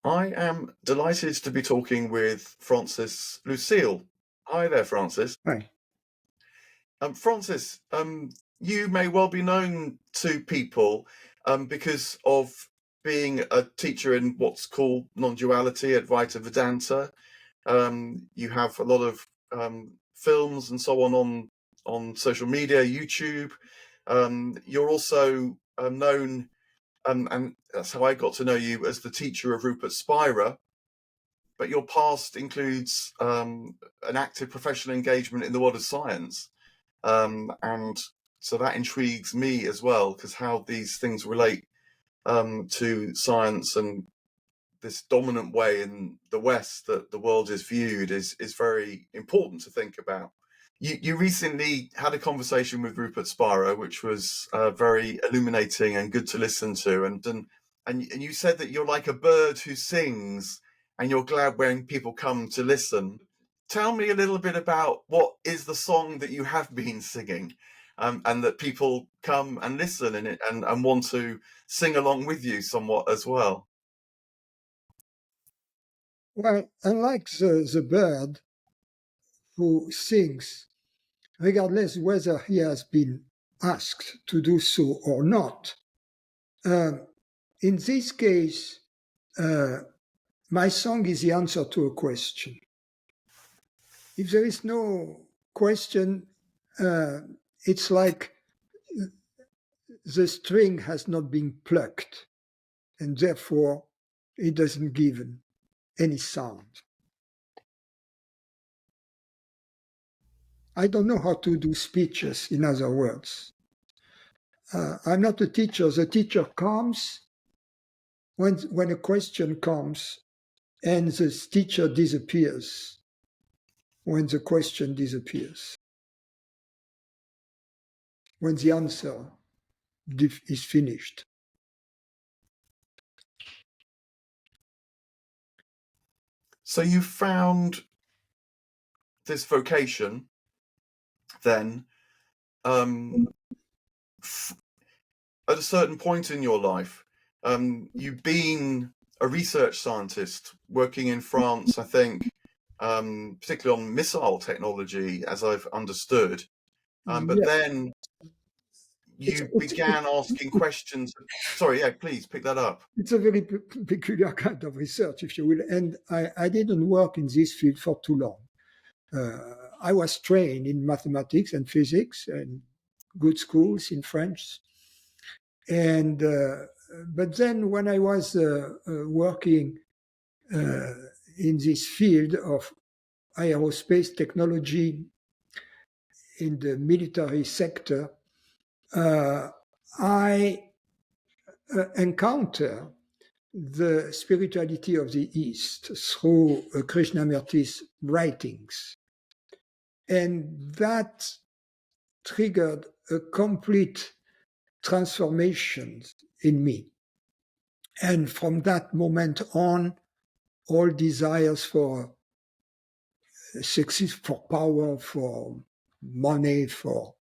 I am delighted to be talking with Francis Lucille. Hi there, Francis. Hi. Francis, you may well be known to people because of being a teacher in what's called non-duality, Advaita Vedanta. You have a lot of films and so on social media, YouTube. You're also known, and that's how I got to know you, as the teacher of Rupert Spira. But your past includes an active professional engagement in the world of science. And so that intrigues me as well, because how these things relate to science and this dominant way in the West that the world is viewed is very important to think about. You recently had a conversation with Rupert Spira, which was very illuminating and good to listen to. And you said that you're like a bird who sings and you're glad when people come to listen. Tell me a little bit about what is the song that you have been singing, and that people come and listen and want to sing along with you somewhat as well. Well, unlike the bird who sings, regardless whether he has been asked to do so or not, in this case, my song is the answer to a question. If there is no question, it's like the string has not been plucked, and therefore it doesn't give any sound. I don't know how to do speeches, in other words. I'm not a teacher. The teacher comes when a question comes, and the teacher disappears when the question disappears, when the answer is finished. So you found this vocation then at a certain point in your life. You've been a research scientist working in France, I think, particularly on missile technology, as I've understood. But then you began asking questions. Sorry, yeah, please pick that up. It's a very peculiar kind of research, if you will. And I didn't work in this field for too long. I was trained in mathematics and physics and good schools in France. And but then when I was working in this field of aerospace technology in the military sector, I encounter the spirituality of the East through Krishnamurti's writings. And that triggered a complete transformation in me. And from that moment on, all desires for success, for power, for money, for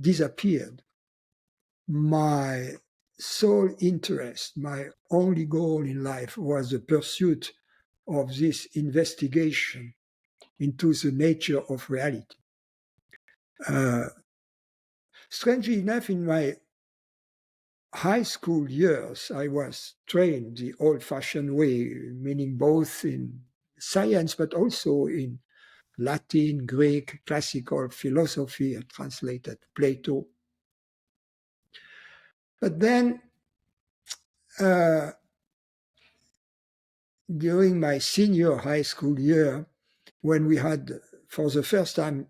disappeared. My sole interest, my only goal in life was the pursuit of this investigation into the nature of reality. Strangely enough, in my high school years, I was trained the old-fashioned way, meaning both in science, but also in Latin, Greek, classical philosophy. I translated Plato. But then, during my senior high school year, when we had, for the first time,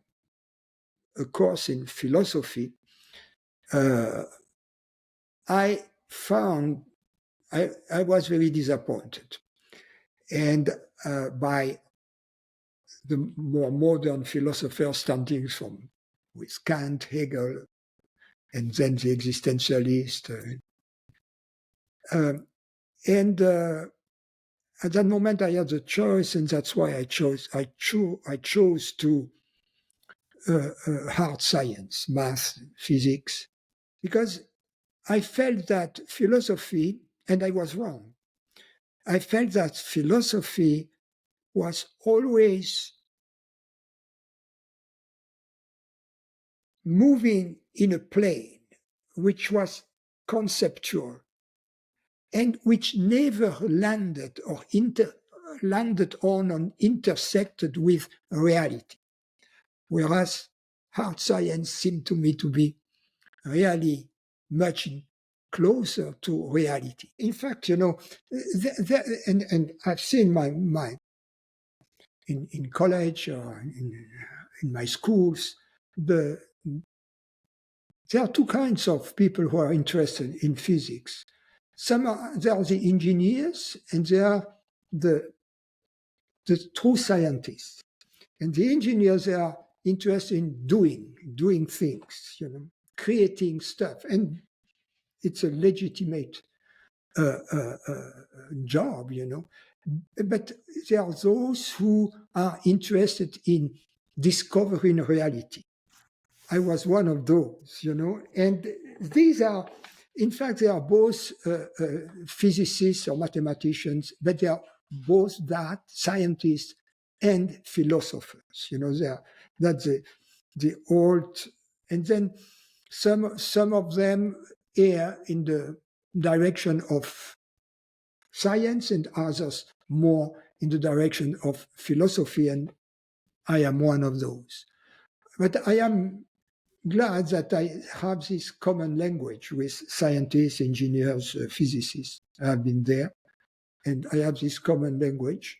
a course in philosophy, I found I was very disappointed. And by the more modern philosophers, starting from with Kant, Hegel, and then the existentialist. At that moment, I had the choice, and that's why I chose to hard science, math, physics, because I felt that philosophy And I was wrong. I felt that philosophy was always moving in a plane which was conceptual and which never landed or intersected with reality. Whereas hard science seemed to me to be really much closer to reality. In fact, and I've seen in college or in my schools, there are two kinds of people who are interested in physics. There are the engineers, and there are the true scientists. And the engineers, they are interested in doing things, creating stuff. And it's a legitimate job, But there are those who are interested in discovering reality. I was one of those, And these are, in fact, they are both physicists or mathematicians, but they are both that, scientists and philosophers. That's the old, and then some of them err in the direction of science and others more in the direction of philosophy, and I am one of those. But I am glad that I have this common language with scientists, engineers, physicists. I have been there, and I have this common language.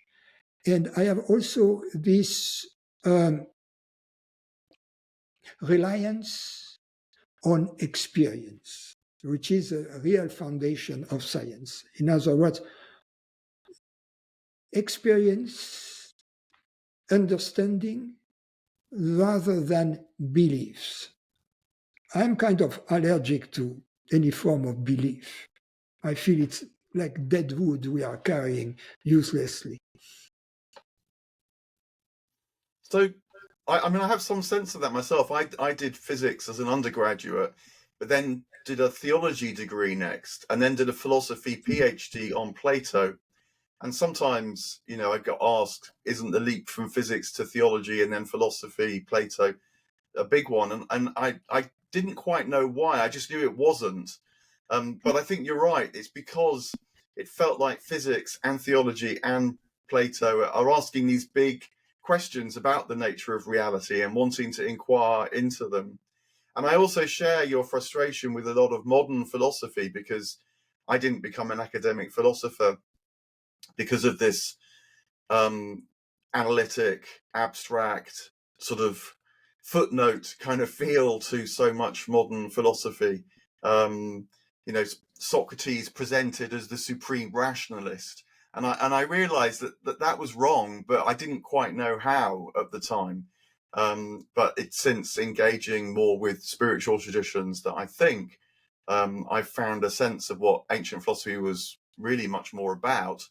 And I have also this reliance on experience, which is a real foundation of science. In other words, experience, understanding, rather than beliefs. I'm kind of allergic to any form of belief. I feel it's like dead wood we are carrying uselessly. So, I mean, I have some sense of that myself. I did physics as an undergraduate, but then did a theology degree next, and then did a philosophy PhD on Plato. And sometimes, I got asked, isn't the leap from physics to theology and then philosophy, Plato, a big one? And I didn't quite know why. I just knew it wasn't. But I think you're right. It's because it felt like physics and theology and Plato are asking these big questions about the nature of reality and wanting to inquire into them. And I also share your frustration with a lot of modern philosophy, because I didn't become an academic philosopher because of this analytic, abstract, sort of footnote kind of feel to so much modern philosophy. Socrates presented as the supreme rationalist, and I realized that was wrong, but I didn't quite know how at the time. But it's since engaging more with spiritual traditions that I think I've found a sense of what ancient philosophy was really much more about.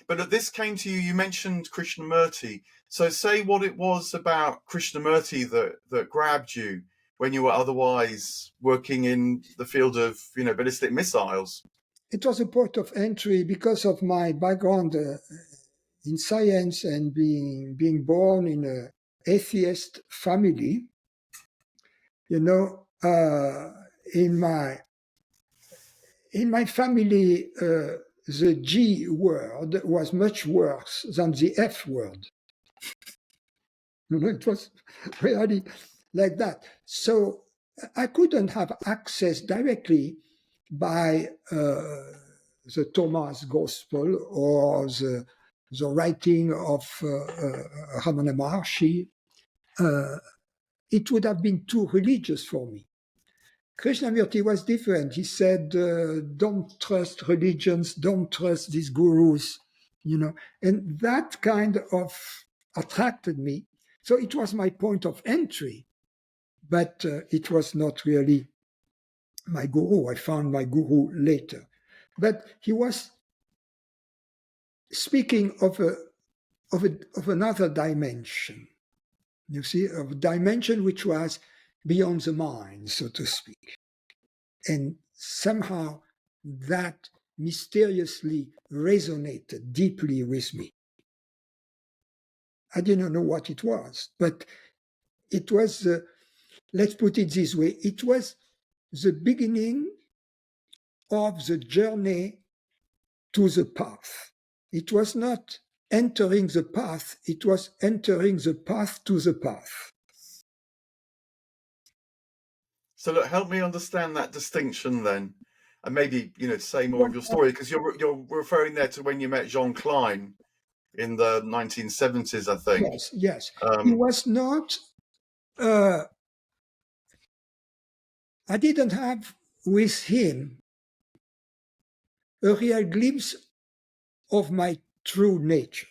But this came to you, you mentioned Krishnamurti. So say what it was about Krishnamurti that grabbed you when you were otherwise working in the field of, ballistic missiles. It was a port of entry because of my background in science and being born in an atheist family. In my family, the G word was much worse than the F word. It was really like that. So I couldn't have access directly by the Thomas Gospel or the writing of Ramana Maharshi. It would have been too religious for me. Krishnamurti was different. He said, don't trust religions, don't trust these gurus, and that kind of attracted me. So it was my point of entry, but it was not really my guru. I found my guru later. But he was speaking of another dimension, you see, of a dimension which was beyond the mind, so to speak. And somehow that mysteriously resonated deeply with me. I didn't know what it was, but it was, let's put it this way, it was the beginning of the journey to the path. It was not entering the path, it was entering the path to the path. So look, help me understand that distinction then, and maybe say more of your story, because you're referring there to when you met Jean Klein in the 1970s, I think. Yes. He was not. I didn't have with him a real glimpse of my true nature.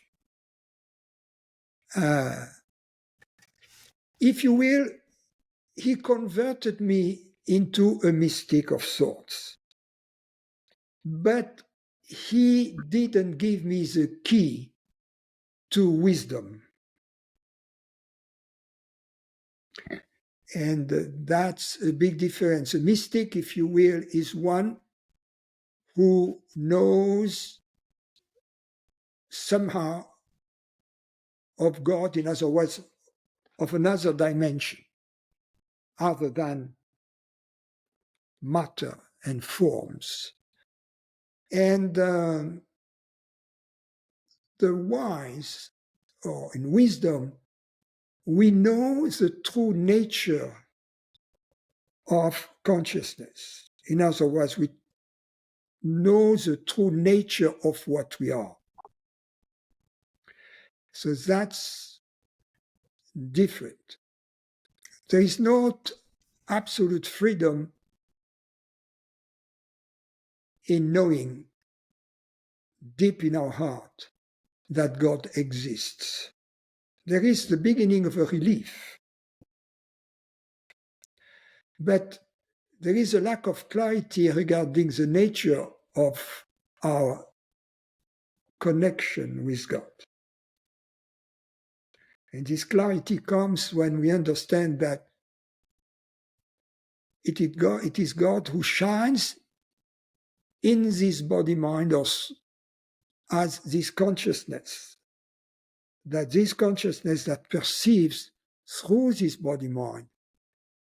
If you will, he converted me into a mystic of sorts. But he didn't give me the key to wisdom. And that's a big difference. A mystic, if you will, is one who knows somehow of God, in other words, of another dimension other than matter and forms. And the wise, or in wisdom, we know the true nature of consciousness. In other words, we know the true nature of what we are. So that's different. There is not absolute freedom in knowing deep in our heart that God exists. There is the beginning of a relief. But there is a lack of clarity regarding the nature of our connection with God. And this clarity comes when we understand that it is God who shines in this body-mind as this consciousness, that this consciousness that perceives through this body-mind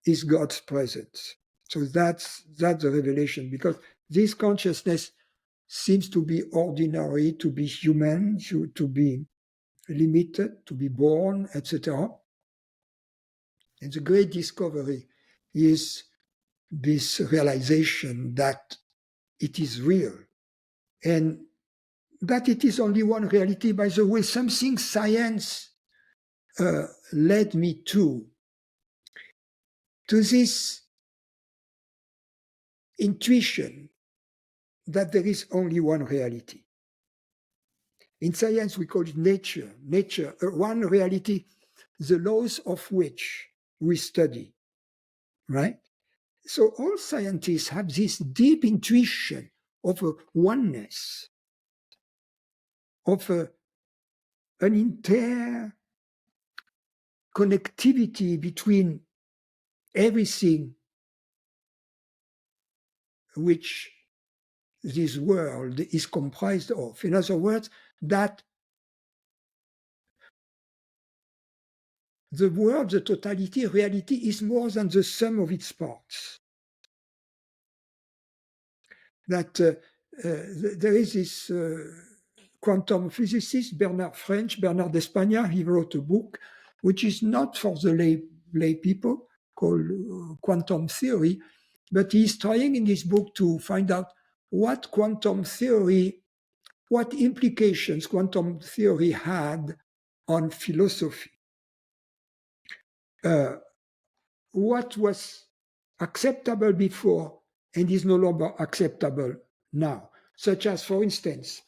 is God's presence. So that's the revelation, because this consciousness seems to be ordinary, to be human, to be limited, to be born, etc. And the great discovery is this realization that it is real, and that it is only one reality. By the way, something science led me to this intuition that there is only one reality. In science, we call it nature, one reality, the laws of which we study, right? So all scientists have this deep intuition of a oneness, of an interconnectivity between everything which this world is comprised of. In other words, that the world, the totality, reality is more than the sum of its parts. That there is this quantum physicist, Bernard d'Espagna, he wrote a book which is not for the lay people, called Quantum Theory, but he's trying in this book to find out what implications quantum theory had on philosophy. What was acceptable before and is no longer acceptable now, such as, for instance,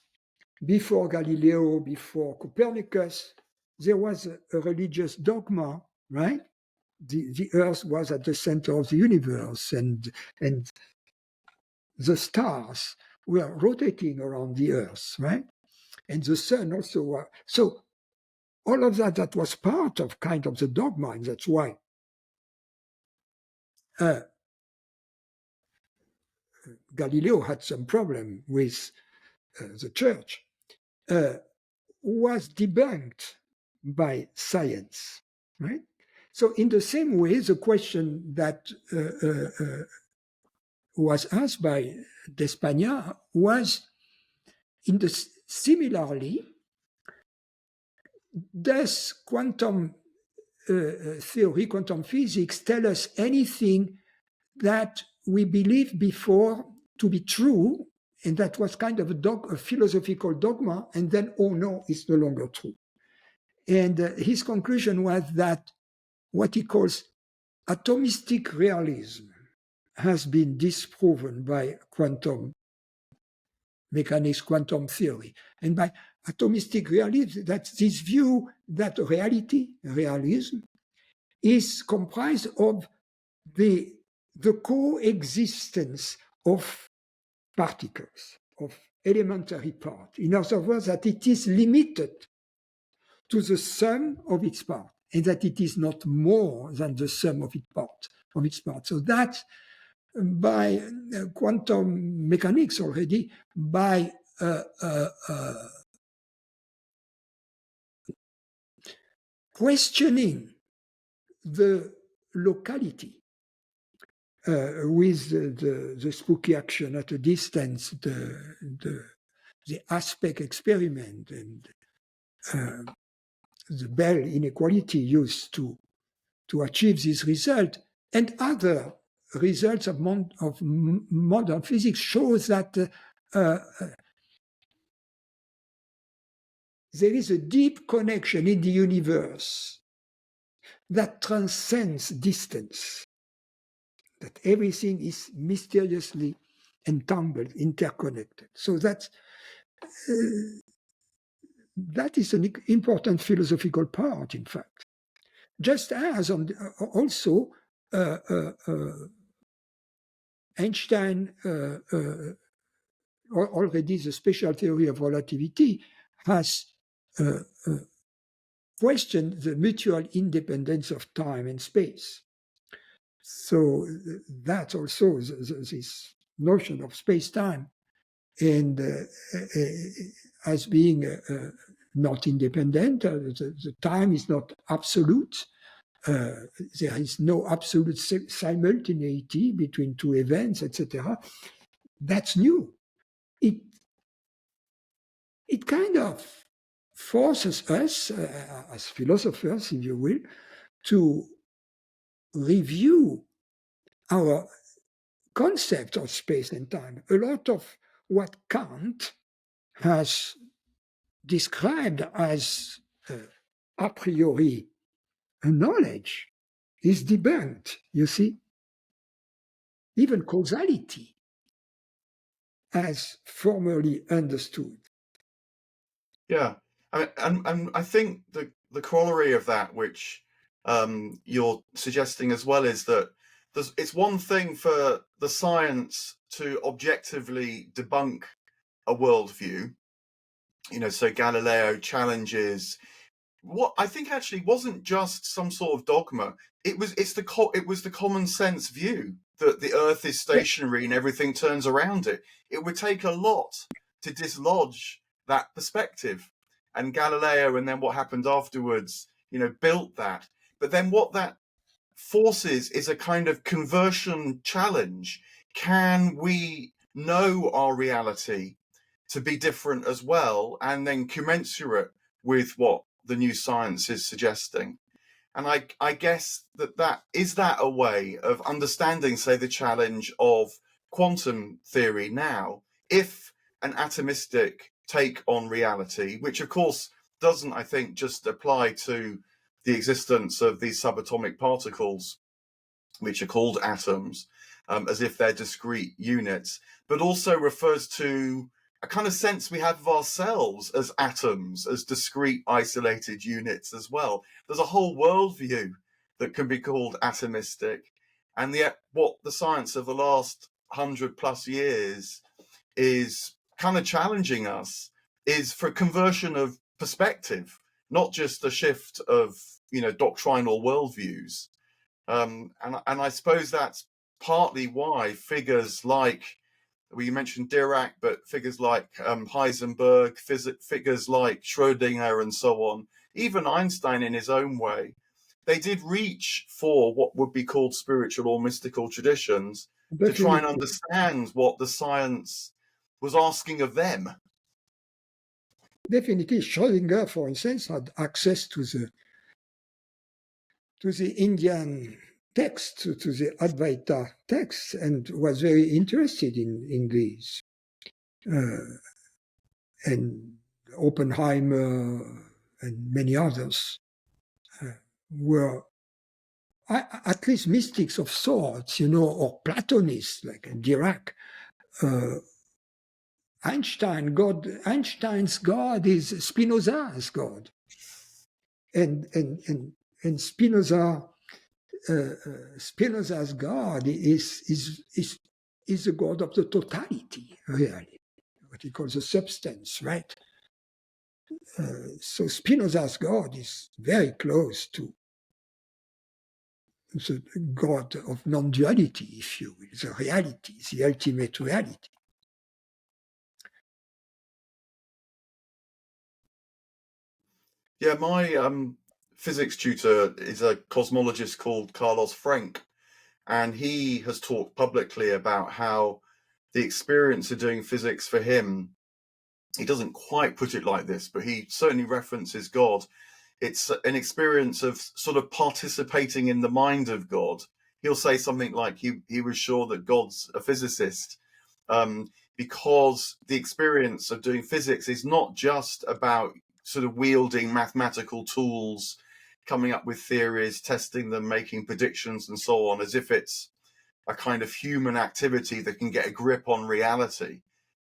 before Galileo, before Copernicus, there was a religious dogma, right? The earth was at the center of the universe, and the stars were rotating around the earth, right? And the sun also. So all of that was part of kind of the dogma, and that's why Galileo had some problem with the church, was debunked by science, right? So in the same way, the question that was asked by D'Espagna was similarly, does quantum theory, quantum physics, tell us anything that we believed before to be true, and that was kind of a philosophical dogma, and then, oh no, it's no longer true. And his conclusion was that what he calls atomistic realism has been disproven by quantum mechanics, quantum theory. And by atomistic realism, that's this view that reality, realism, is comprised of the coexistence of particles, of elementary parts. In other words, that it is limited to the sum of its parts, and that it is not more than the sum of its parts. So that by quantum mechanics already, by questioning the locality with the spooky action at a distance, the aspect experiment, and the Bell inequality used to achieve this result, and other results of modern physics shows that there is a deep connection in the universe that transcends distance, that everything is mysteriously entangled, interconnected. So that is an important philosophical part, in fact. Just as also Einstein, already the special theory of relativity, has questioned the mutual independence of time and space. So that's also this notion of space-time, and as being not independent, the time is not absolute. There is no absolute simultaneity between two events, etc. That's new. It kind of forces us, as philosophers, if you will, to review our concept of space and time. A lot of what Kant has described as a priori knowledge is debunked, you see. Even causality, as formerly understood. Yeah, and I think the corollary of that, which you're suggesting as well, is that it's one thing for the science to objectively debunk a worldview. So Galileo challenges what I think actually wasn't just some sort of dogma. It was the common sense view that the Earth is stationary and everything turns around it. It would take a lot to dislodge that perspective, and Galileo, and then what happened afterwards, built that. But then what that forces is a kind of conversion challenge. Can we know our reality to be different as well, and then commensurate with what the new science is suggesting? And I guess that is that a way of understanding, say, the challenge of quantum theory now, if an atomistic take on reality, which of course doesn't, I think, just apply to the existence of these subatomic particles, which are called atoms, as if they're discrete units, but also refers to a kind of sense we have of ourselves as atoms, as discrete, isolated units as well. There's a whole worldview that can be called atomistic. And yet what the science of the last 100+ years is kind of challenging us is for conversion of perspective, not just a shift of, doctrinal worldviews. And I suppose that's partly why figures like well, you mentioned Dirac, but figures like Heisenberg, figures like Schrödinger and so on, even Einstein in his own way, they did reach for what would be called spiritual or mystical traditions to try and Definitely. understand what the science was asking of them. Definitely, Schrödinger, for instance, had access to the Indian text, to the Advaita text, and was very interested in these. And Oppenheimer and many others were at least mystics of sorts, or Platonists like Dirac. Einstein's God is Spinoza's God, and Spinoza's God is the God of the totality, really, what he calls the substance, right? So Spinoza's God is very close to the God of non-duality, if you will, the reality, the ultimate reality. Yeah, my physics tutor is a cosmologist called Carlos Frank, and he has talked publicly about how the experience of doing physics for him, he doesn't quite put it like this, but he certainly references God. It's an experience of sort of participating in the mind of God. He'll say something like he was sure that God's a physicist, because the experience of doing physics is not just about sort of wielding mathematical tools, coming up with theories, testing them, making predictions, and so on, as if it's a kind of human activity that can get a grip on reality.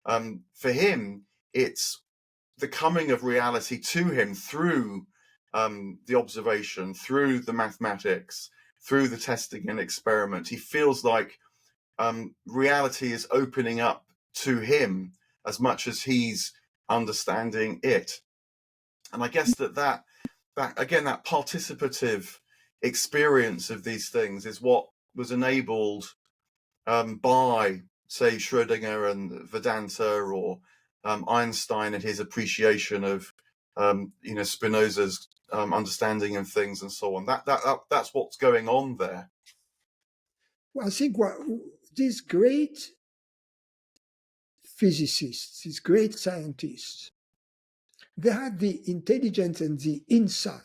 For him, it's the coming of reality to him through the observation, through the mathematics, through the testing and experiment. He feels like reality is opening up to him as much as he's understanding it. And I guess that again, that participative experience of these things is what was enabled by, say, Schrödinger and Vedanta, or Einstein and his appreciation of Spinoza's understanding of things and so on. That's what's going on there. Well, I think these great physicists, these great scientists, they had the intelligence and the insight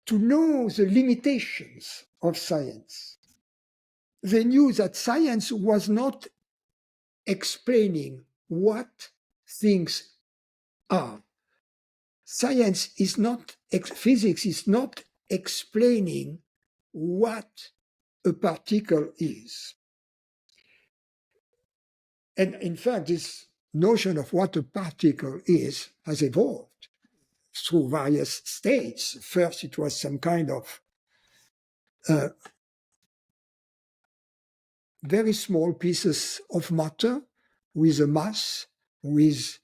to know the limitations of science. They knew that science was not explaining what things are. Physics is not explaining what a particle is. And in fact, this notion of what a particle is has evolved through various states. First, it was some kind of very small pieces of matter with a mass, with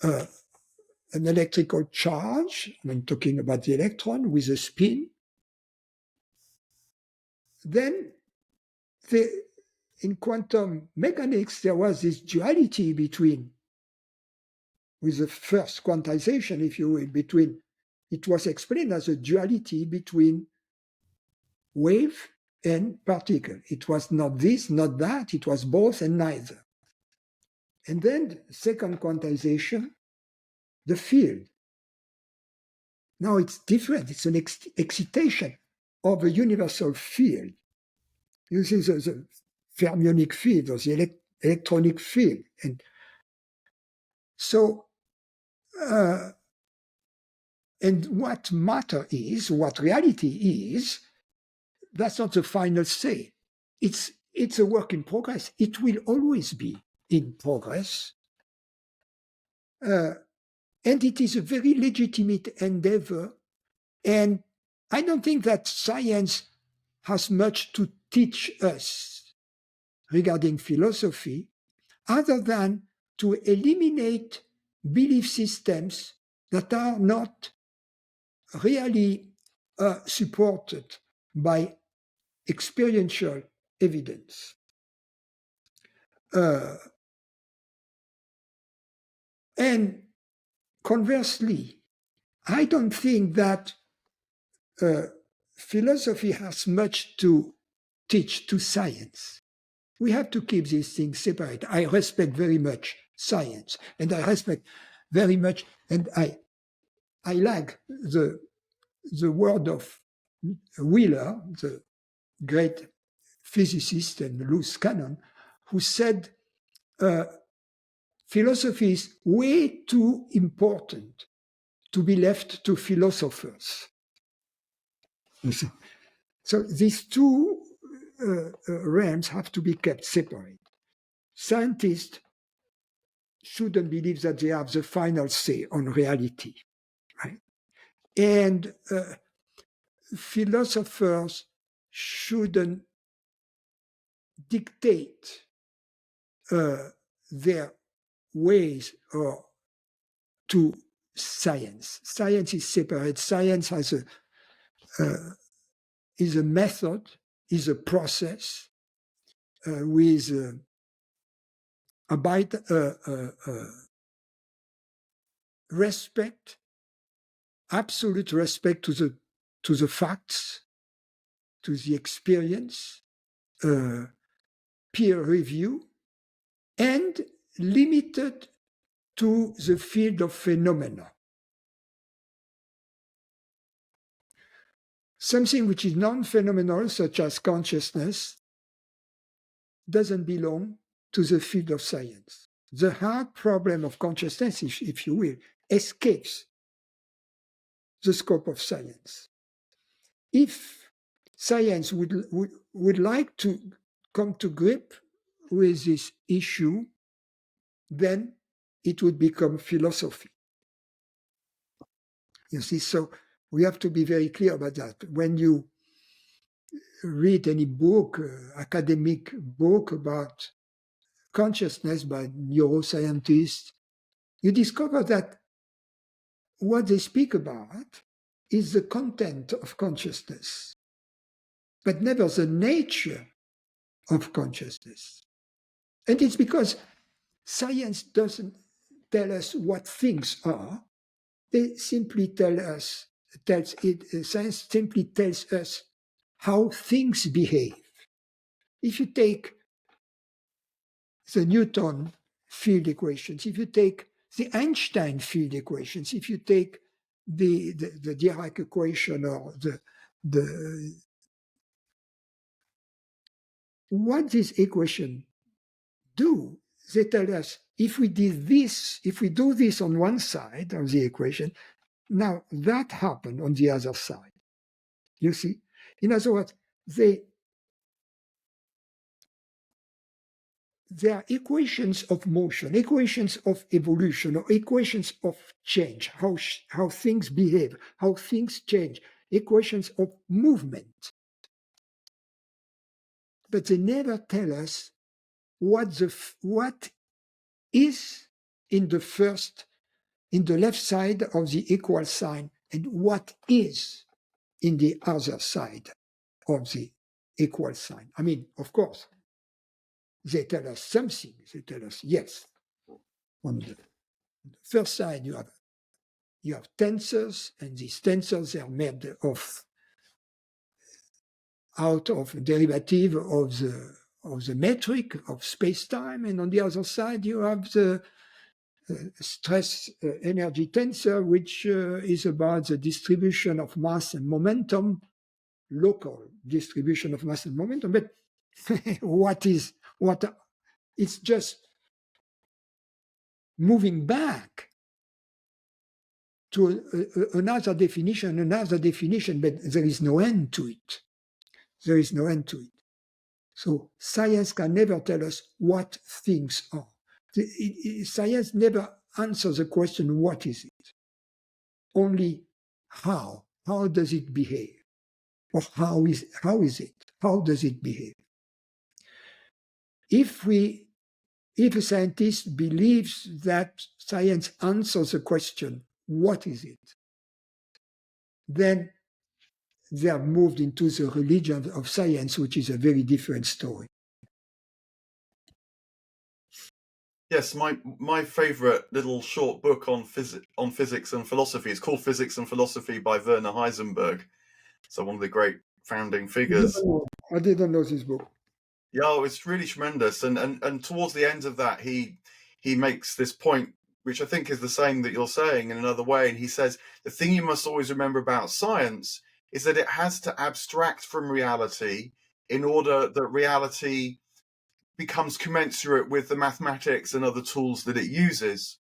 an electrical charge, when talking about the electron, with a spin. Then, in quantum mechanics, there was this duality between, with the first quantization, if you will, it was explained as a duality between wave and particle. It was not this, not that, it was both and neither. And then, second quantization, the field. Now it's different, it's an excitation of a universal field. You see the fermionic field or the electronic field. And so, and what matter is, what reality is, that's not the final say. It's a work in progress. It will always be in progress. And it is a very legitimate endeavor. And I don't think that science has much to teach us regarding philosophy, other than to eliminate belief systems that are not really supported by experiential evidence. And conversely, I don't think that philosophy has much to teach to science. We have to keep these things separate. I respect very much science, and I respect very much, and I like the word of Wheeler, the great physicist and loose cannon, who said philosophy is way too important to be left to philosophers. So these two realms have to be kept separate. Scientists shouldn't believe that they have the final say on reality, right? And philosophers shouldn't dictate their ways or to science. Science is separate. Science has is a method, is a process with respect, absolute respect to the facts, to the experience, peer review, and limited to the field of phenomena. Something which is non-phenomenal, such as consciousness, doesn't belong to the field of science. The hard problem of consciousness, if you will, escapes the scope of science. If science would like to come to grip with this issue, then it would become philosophy. You see, so we have to be very clear about that. When you read any book, academic book about consciousness by neuroscientists, you discover that what they speak about is the content of consciousness, but never the nature of consciousness. And it's because science doesn't tell us what things are. They simply science simply tells us how things behave. If you take the Newton field equations, if you take the Einstein field equations, if you take the Dirac equation or the what these equations do, they tell us if we did this, if we do this on one side of the equation, now that happened on the other side. You see? In other words, they are equations of motion, equations of evolution, or equations of change, how things behave, how things change, equations of movement. But they never tell us what is in the left side of the equal sign and what is in the other side of the equal sign. I mean, of course, they tell us something. They tell us, yes, on the first side you have tensors, and these tensors are made out of a derivative of the metric of space-time, and on the other side you have the stress energy tensor, which is about the distribution of mass and momentum, local distribution of mass and momentum. But it's just moving back to another definition, but there is no end to it. There is no end to it. So science can never tell us what things are. Science never answers the question, what is it? Only how. How does it behave? Or how is it? How does it behave? If a scientist believes that science answers the question, what is it? Then they have moved into the religion of science, which is a very different story. Yes, my favourite little short book on physics and philosophy is called Physics and Philosophy by Werner Heisenberg. So one of the great founding figures. I didn't know this book. Yeah, it's really tremendous. And towards the end of that, he makes this point, which I think is the same that you're saying in another way. And he says the thing you must always remember about science is that it has to abstract from reality in order that reality becomes commensurate with the mathematics and other tools that it uses.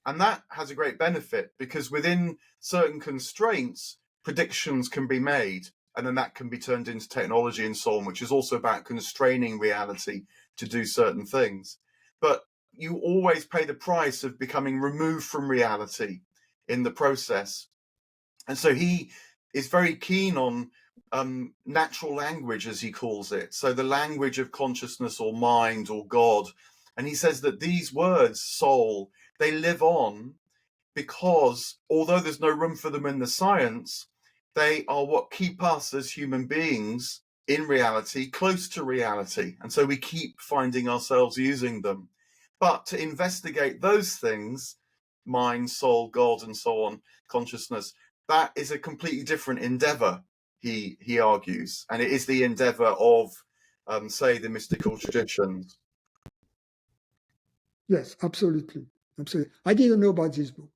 And that has a great benefit because within certain constraints, predictions can be made. And then that can be turned into technology and so on, which is also about constraining reality to do certain things. But you always pay the price of becoming removed from reality in the process. And so he is very keen on natural language, as he calls it. So the language of consciousness or mind or God. And he says that these words, soul, they live on because although there's no room for them in the science, they are what keep us as human beings in reality, close to reality. And so we keep finding ourselves using them. But to investigate those things, mind, soul, God, and so on, consciousness, that is a completely different endeavor, he argues. And it is the endeavor of, say, the mystical traditions. Yes, absolutely. Absolutely. I didn't know about this book.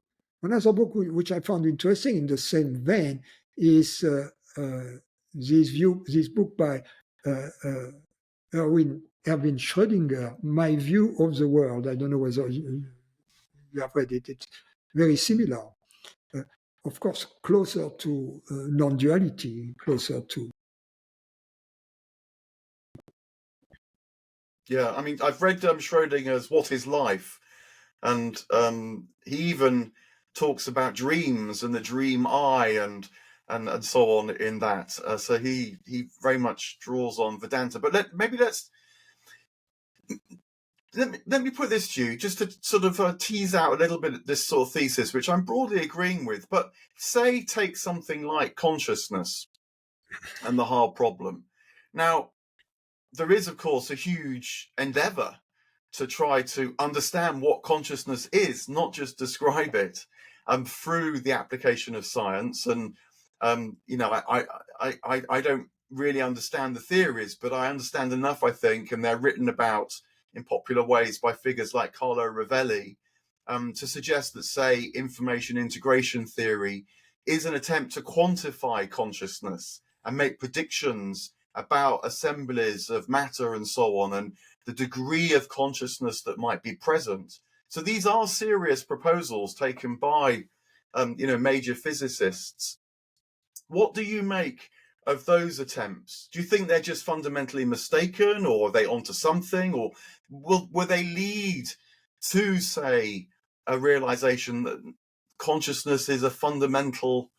Another book which I found interesting in the same vein is this book by Erwin Schrödinger, My View of the World. I don't know whether you have read it. It's very similar. Of course, closer to non-duality, closer to... Yeah, I mean, I've read Schrödinger's What is Life? And he even talks about dreams and the dream eye and so on in that. So he very much draws on Vedanta. But let me put this to you, just to sort of tease out a little bit this sort of thesis, which I'm broadly agreeing with. But say take something like consciousness and the hard problem. Now, there is, of course, a huge endeavor to try to understand what consciousness is, not just describe it, through the application of science. And I don't really understand the theories, but I understand enough, I think, and they're written about in popular ways by figures like Carlo Rovelli, to suggest that, say, information integration theory is an attempt to quantify consciousness and make predictions about assemblies of matter and so on, and the degree of consciousness that might be present. So these are serious proposals taken by, major physicists. What do you make of those attempts? Do you think they're just fundamentally mistaken, or are they onto something, or will they lead to, say, a realization that consciousness is a fundamental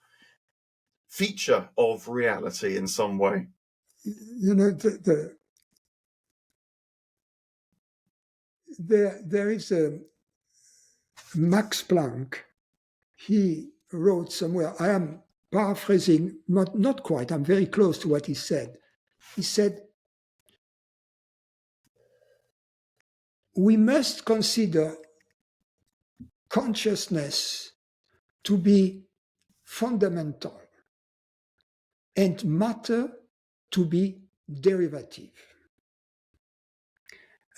feature of reality in some way? You know, there is a Max Planck. He wrote somewhere, I am paraphrasing, not quite, I'm very close to what he said. He said, we must consider consciousness to be fundamental and matter to be derivative.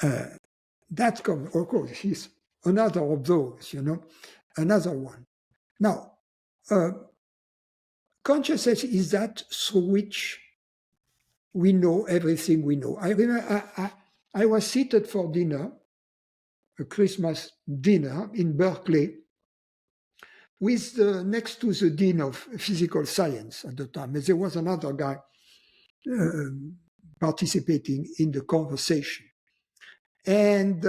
That comes, of course, he's another of those, another one. Now, consciousness is that through which we know everything we know. I remember I was seated for dinner, a Christmas dinner in Berkeley, with next to the dean of physical science at the time. And there was another guy participating in the conversation. And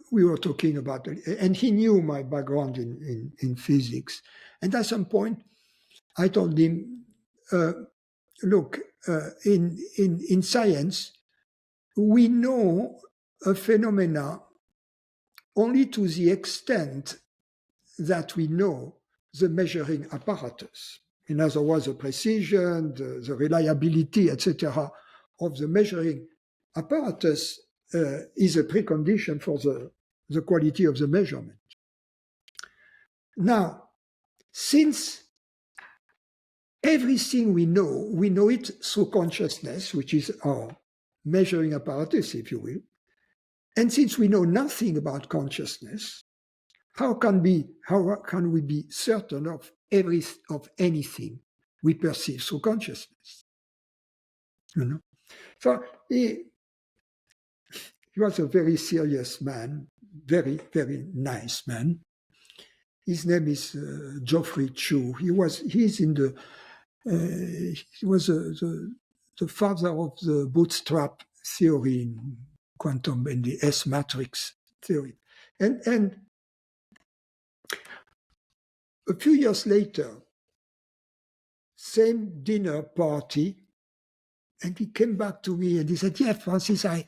we were talking about it, and he knew my background in physics. And at some point, I told him, look, in science, we know a phenomena only to the extent that we know the measuring apparatus. In other words, the precision, the reliability, etc., of the measuring apparatus is a precondition for the quality of the measurement. Now, since everything we know it through consciousness, which is our measuring apparatus, if you will, and since we know nothing about consciousness, how can we be certain of anything we perceive through consciousness? You know, so he was a very serious man, very, very nice man. His name is Geoffrey Chu. He was the father of the bootstrap theory in quantum and the S matrix theory. And a few years later, same dinner party, and he came back to me and he said, "Yeah, Francis, I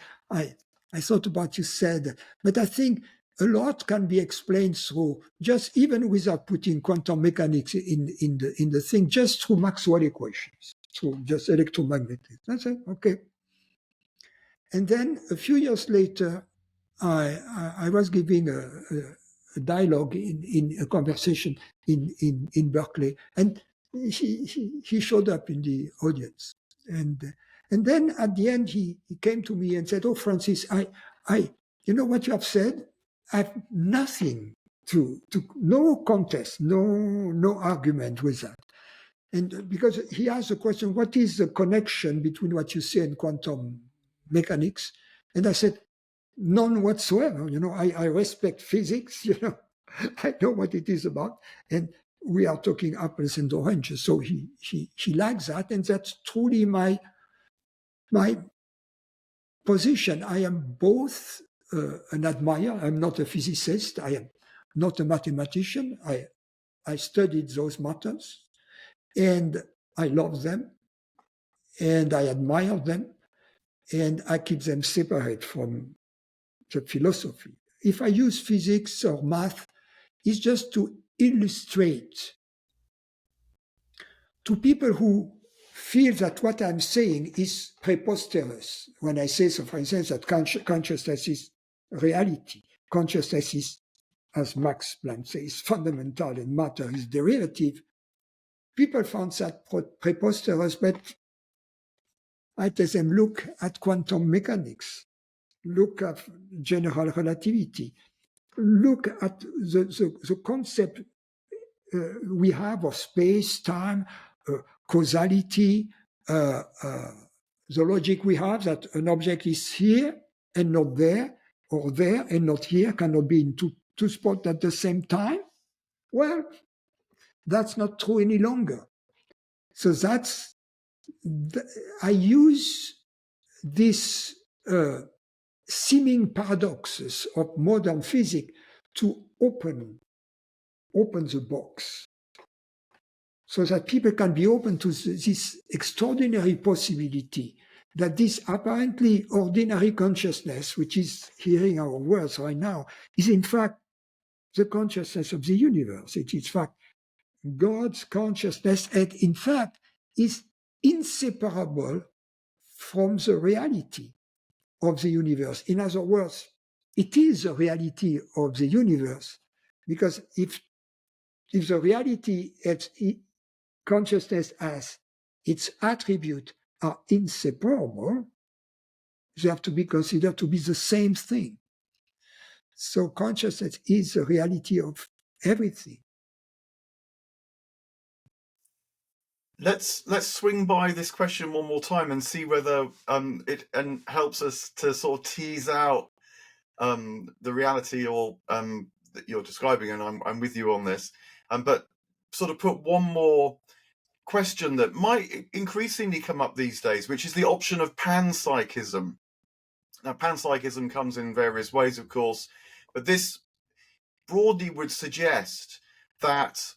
thought about what you said, but I think a lot can be explained through, just even without putting quantum mechanics in the thing, just through Maxwell equations, through just electromagnetism." I said, okay. And then a few years later, I was giving a dialogue in a conversation in Berkeley, and he showed up in the audience, and then at the end he came to me and said, "Oh, Francis, I you know what you have said? I have nothing to no contest, no argument with that." And because he asked the question, "What is the connection between what you say and quantum mechanics?" And I said, "None whatsoever. You know, I respect physics. You know, I know what it is about, and we are talking apples and oranges." So he likes that, and that's truly my position. I am both an admirer. I'm not a physicist. I am not a mathematician. I studied those matters, and I love them, and I admire them, and I keep them separate from the philosophy. If I use physics or math, it's just to illustrate to people who feel that what I'm saying is preposterous. When I say, so for instance, that consciousness is reality, consciousness is, as Max Planck says, fundamental and matter is derivative, people found that preposterous, but I tell them, look at quantum mechanics, look at general relativity, look at the concept we have of space, time, causality, the logic we have that an object is here and not there, or there and not here, cannot be in two spots at the same time. Well, that's not true any longer. So I use these seeming paradoxes of modern physics to open the box, so that people can be open to this extraordinary possibility that this apparently ordinary consciousness, which is hearing our words right now, is in fact the consciousness of the universe. It is in fact God's consciousness, and in fact is inseparable from the reality of the universe. In other words, it is the reality of the universe, because if the reality consciousness as its attribute are inseparable, they have to be considered to be the same thing. So consciousness is the reality of everything. Let's swing by this question one more time and see whether it helps us to sort of tease out the reality or that you're describing, and I'm with you on this. But sort of put one more question that might increasingly come up these days, which is the option of panpsychism. Now, panpsychism comes in various ways, of course, but this broadly would suggest that,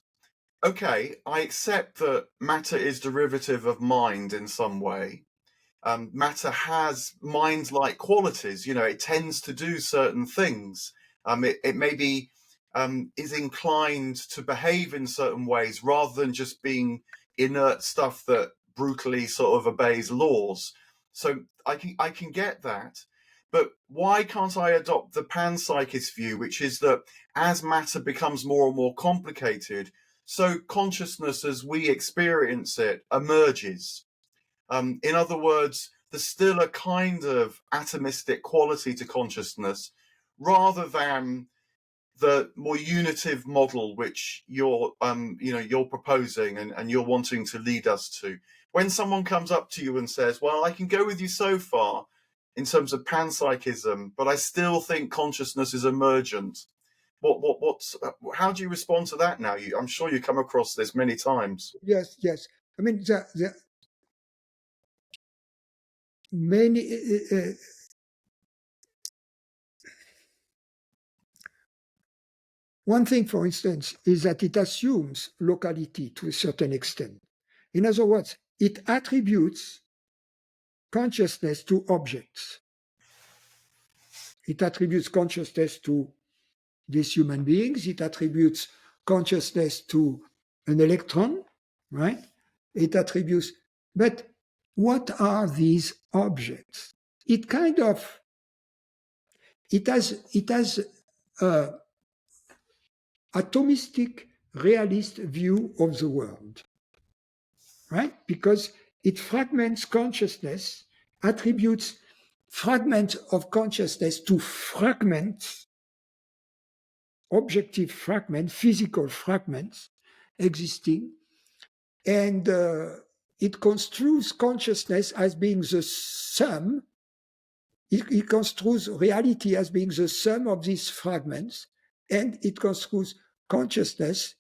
okay, I accept that matter is derivative of mind in some way. Matter has mind-like qualities. You know, it tends to do certain things. It maybe is inclined to behave in certain ways rather than just being inert stuff that brutally sort of obeys laws. So I can get that, But why can't I adopt the panpsychist view, which is that as matter becomes more and more complicated, so consciousness as we experience it emerges? In other words, there's still a kind of atomistic quality to consciousness rather than the more unitive model which you're proposing and you're wanting to lead us to. When someone comes up to you and says, well, I can go with you so far in terms of panpsychism, but I still think consciousness is emergent. How do you respond to that now? I'm sure you come across this many times. Yes, yes. I mean, the many one thing, for instance, is that it assumes locality to a certain extent. In other words, it attributes consciousness to objects. It attributes consciousness to these human beings. It attributes consciousness to an electron, right? It attributes, but what are these objects? It has a atomistic realist view of the world, right? Because it fragments consciousness, attributes fragments of consciousness to fragments, objective fragments, physical fragments existing, and it construes consciousness as being the sum. It construes reality as being the sum of these fragments, and it construes consciousness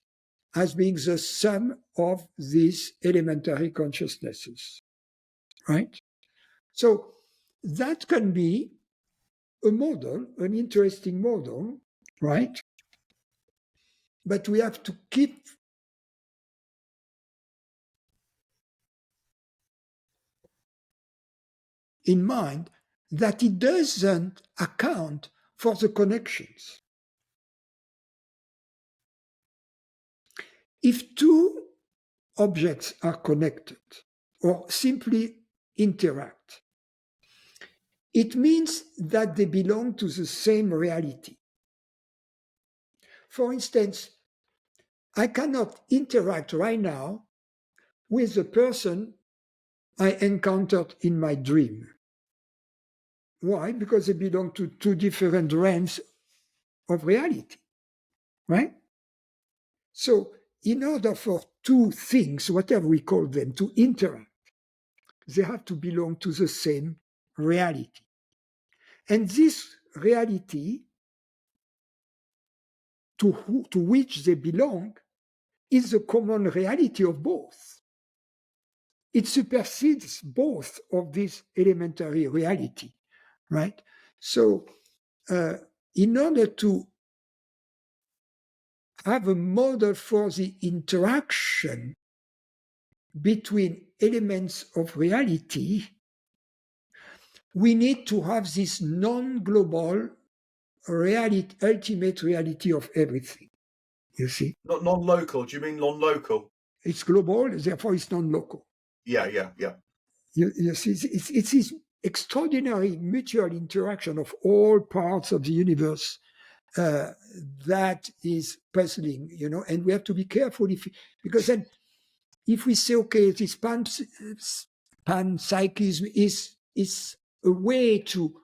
as being the sum of these elementary consciousnesses, right? So that can be a model, an interesting model, right? But we have to keep in mind that it doesn't account for the connections. If two objects are connected or simply interact, it means that they belong to the same reality. For instance, I cannot interact right now with the person I encountered in my dream. Why? Because they belong to two different realms of reality, right? So in order for two things, whatever we call them, to interact, they have to belong to the same reality. And this reality to which they belong is the common reality of both. It supersedes both of these elementary reality, right? So in order to have a model for the interaction between elements of reality, we need to have this non-global reality, ultimate reality of everything. You see? Not non-local. Do you mean non-local? It's global, therefore it's non-local. Yeah. You see, it's this extraordinary mutual interaction of all parts of the universe that is puzzling, and we have to be careful because then if we say, okay, this panpsychism is a way to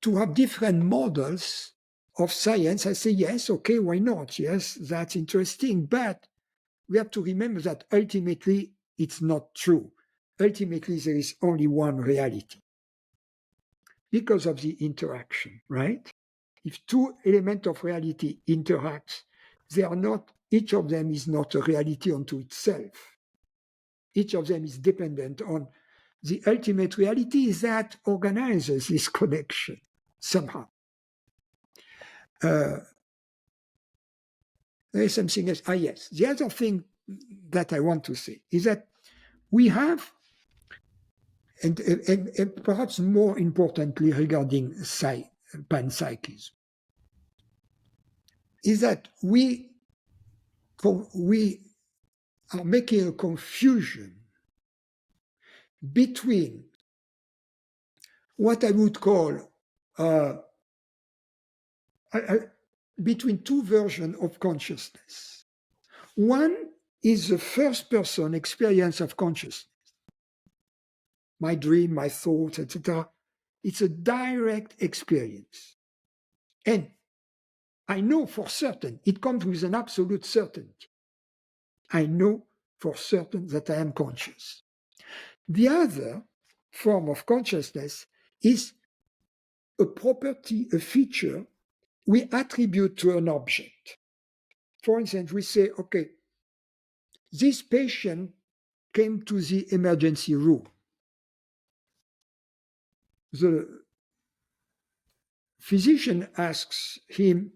have different models of science, I say, yes, okay, why not? Yes, that's interesting. But we have to remember that ultimately it's not true. Ultimately, there is only one reality because of the interaction, right? If two elements of reality interact, they are not, each of them is not a reality unto itself. Each of them is dependent on the ultimate reality that organizes this connection somehow. There is something else. Yes. The other thing that I want to say is that we have, and perhaps more importantly regarding panpsychism, is that we are making a confusion between what I would call between two versions of consciousness. One is the first person experience of consciousness. My dream, my thoughts, etc. It's a direct experience. And I know for certain, it comes with an absolute certainty. I know for certain that I am conscious. The other form of consciousness is a property, a feature we attribute to an object. For instance, we say, okay, this patient came to the emergency room. The physician asks him,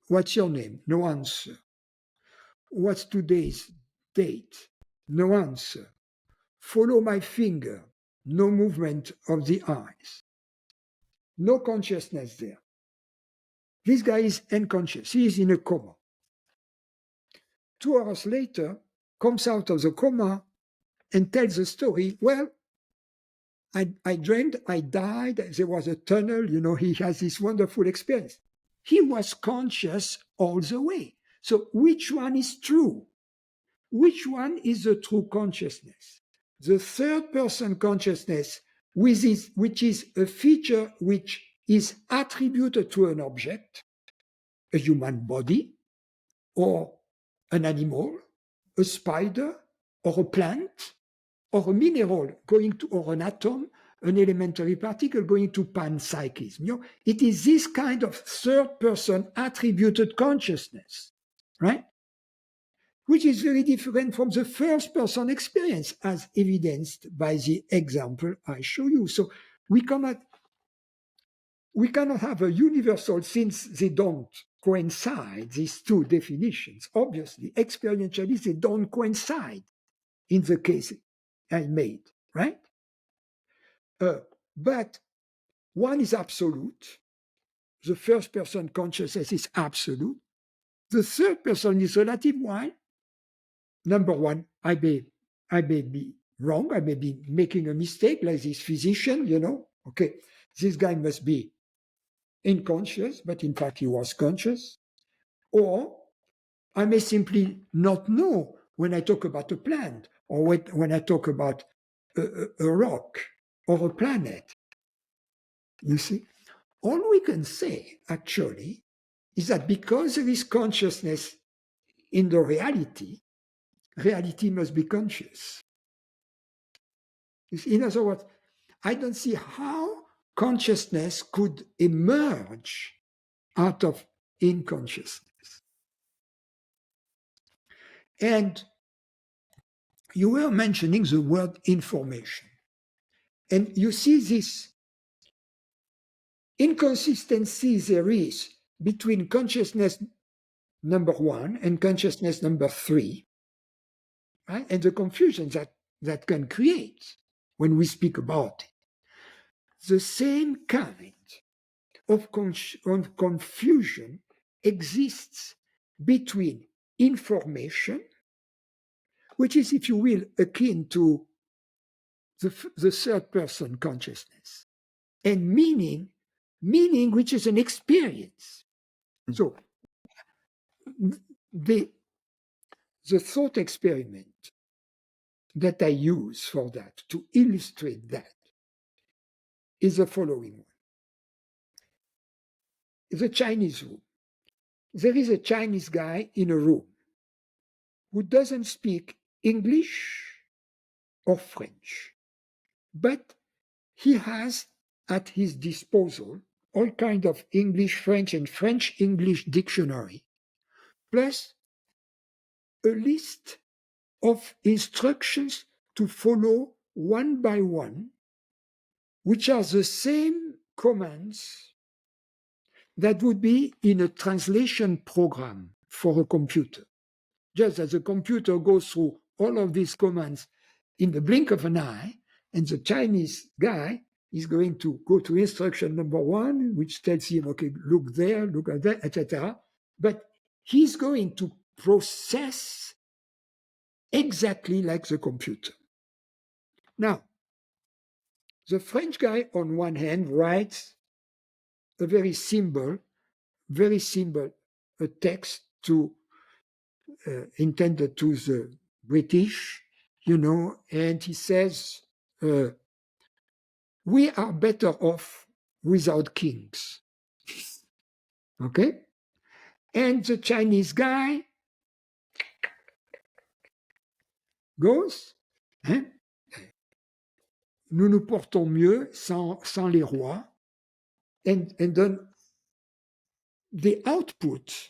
what's your name? No answer. What's today's date? No answer. Follow my finger. No movement of the eyes. No consciousness there. This guy is unconscious. He is in a coma. 2 hours later, comes out of the coma and tells the story. Well, I dreamed, I died, there was a tunnel, he has this wonderful experience. He was conscious all the way. So which one is true? Which one is the true consciousness? The third person consciousness, which is a feature which is attributed to an object, a human body, or an animal, a spider, or a plant, or a mineral or an atom, an elementary particle going to panpsychism. It is this kind of third person attributed consciousness, right? Which is very different from the first person experience, as evidenced by the example I show you. So we cannot have a universal, since they don't coincide, these two definitions. Obviously, experientially, they don't coincide in the case I made, right? But one is absolute. The first person consciousness is absolute. The third person is relative. Why? Number one, I may be wrong. I may be making a mistake, like this physician, Okay, this guy must be unconscious, but in fact he was conscious. Or I may simply not know when I talk about a plant, or when I talk about a rock or a planet. You see? All we can say, actually, is that because there is consciousness in the reality must be conscious. In other words, I don't see how consciousness could emerge out of unconsciousness. And you were mentioning the word information. And you see this inconsistency there is between consciousness number one and consciousness number three, right? And the confusion that can create when we speak about it. The same kind of confusion exists between information, which is, if you will, akin to the third person consciousness, and meaning, which is an experience. So the thought experiment that I use for that, to illustrate that, is the following one. The Chinese room. There is a Chinese guy in a room who doesn't speak English or French, but he has at his disposal all kinds of English, French, and French-English dictionary, plus a list of instructions to follow one by one, which are the same commands that would be in a translation program for a computer. Just as a computer goes through all of these commands in the blink of an eye, and the Chinese guy is going to go to instruction number one, which tells him, okay, look there, look at that, etc. But he's going to process exactly like the computer. Now, the French guy on one hand writes a very simple a text to intended to the British, and he says, we are better off without kings. Okay? And the Chinese guy goes, hein? Nous nous portons mieux sans les rois. And then the output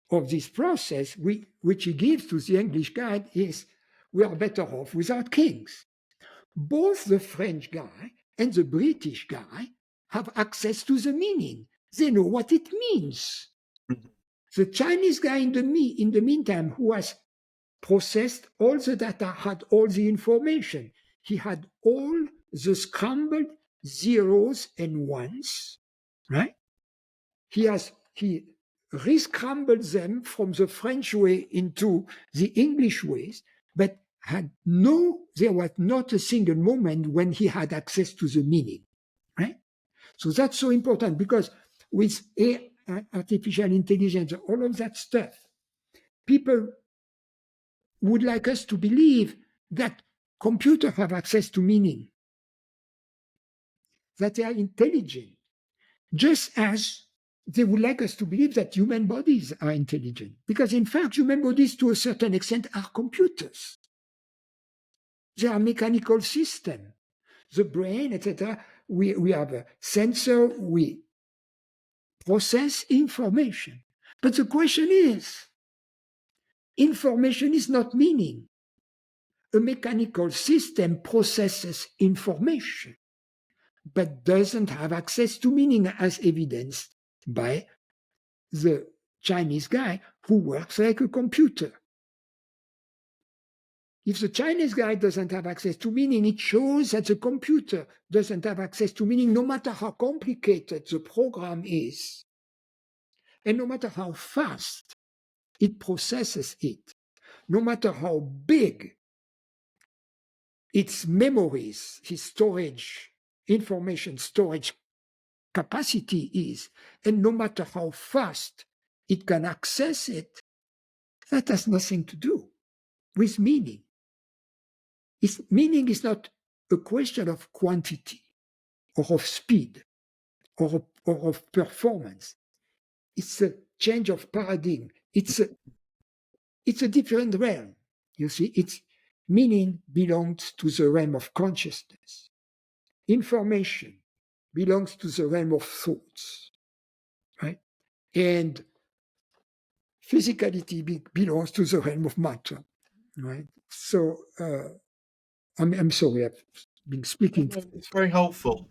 of this process, which he gives to the English guy, is we are better off without kings. Both the French guy and the British guy have access to the meaning. They know what it means. The Chinese guy in the meantime, who has processed all the data, had all the information. He had all the scrambled zeros and ones, right? He re-scrambled them from the French way into the English ways, but there was not a single moment when he had access to the meaning, right? So that's so important, because with artificial intelligence, all of that stuff, people would like us to believe that computers have access to meaning, that they are intelligent, just as they would like us to believe that human bodies are intelligent. Because in fact, human bodies to a certain extent are computers. They are mechanical systems. The brain, etc. We have a sensor, we process information. But the question is, information is not meaning. A mechanical system processes information, but doesn't have access to meaning, as evidenced by the Chinese guy who works like a computer. If the Chinese guy doesn't have access to meaning, it shows that the computer doesn't have access to meaning, no matter how complicated the program is, and no matter how fast it processes it, no matter how big its memories, its storage, information storage capacity is, and no matter how fast it can access it, that has nothing to do with meaning. Meaning is not a question of quantity or of speed or of performance. It's a change of paradigm. It's a different realm. You see, meaning belongs to the realm of consciousness. Information belongs to the realm of thoughts, right? And physicality belongs to the realm of matter, right? So I'm sorry, I've been speaking. It's very helpful.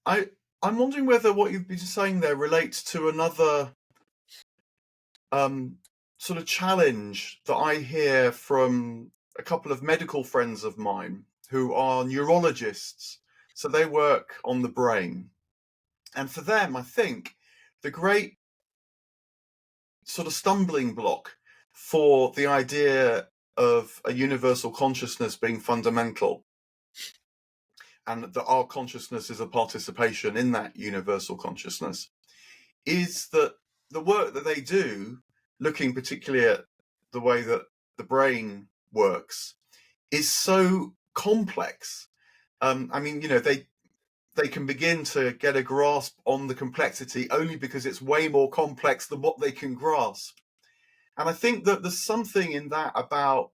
I'm wondering whether what you've been saying there relates to another sort of challenge that I hear from a couple of medical friends of mine who are neurologists. So they work on the brain. And for them, I think the great sort of stumbling block for the idea of a universal consciousness being fundamental, and that our consciousness is a participation in that universal consciousness, is that the work that they do, looking particularly at the way that the brain works, is so complex. I mean, they can begin to get a grasp on the complexity only because it's way more complex than what they can grasp. And I think that there's something in that about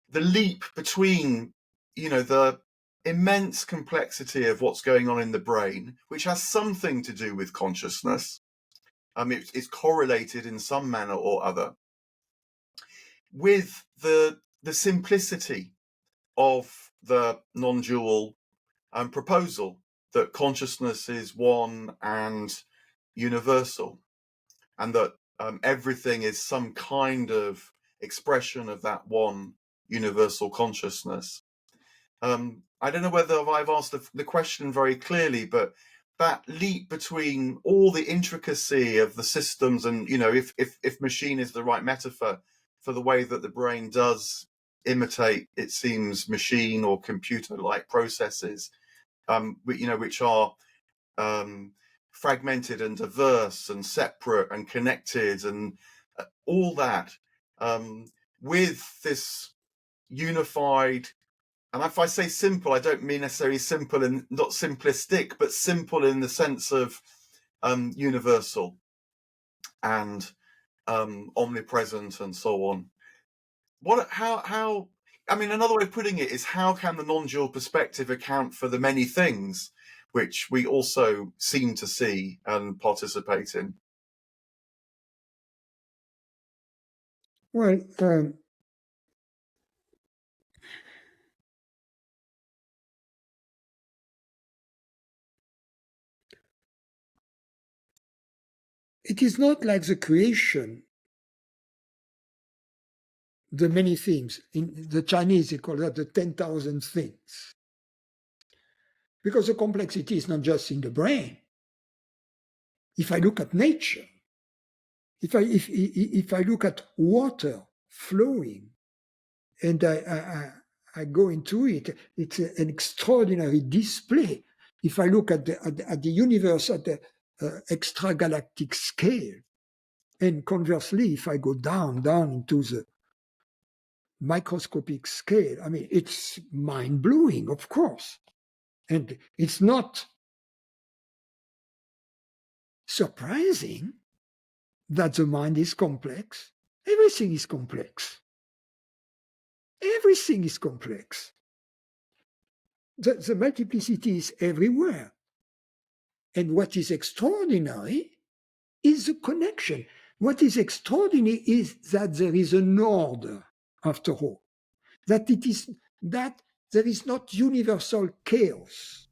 the leap between, the immense complexity of what's going on in the brain, which has something to do with consciousness. It's correlated in some manner or other with the simplicity of the non-dual proposal that consciousness is one and universal, and that everything is some kind of expression of that one universal consciousness. I don't know whether I've asked the question very clearly, but that leap between all the intricacy of the systems, and if machine is the right metaphor for the way that the brain does imitate, it seems, machine or computer-like processes, which are fragmented and diverse and separate and connected and all that, with this unified. And if I say simple, I don't mean necessarily simple and not simplistic, but simple in the sense of universal and omnipresent and so on. How? I mean, another way of putting it is, how can the non-dual perspective account for the many things which we also seem to see and participate in? Well, it is not like the creation, the many things. In the Chinese, they call that the 10,000 things. Because the complexity is not just in the brain. If I look at nature, if I look at water flowing, and I go into it, it's an extraordinary display. If I look at the universe at the extragalactic scale, and conversely, if I go down into the microscopic scale, I mean, it's mind-blowing, of course. And it's not surprising that the mind is complex. Everything is complex. Everything is complex. The multiplicity is everywhere. And what is extraordinary is the connection. What is extraordinary is that there is an order, after all. That there is not universal chaos.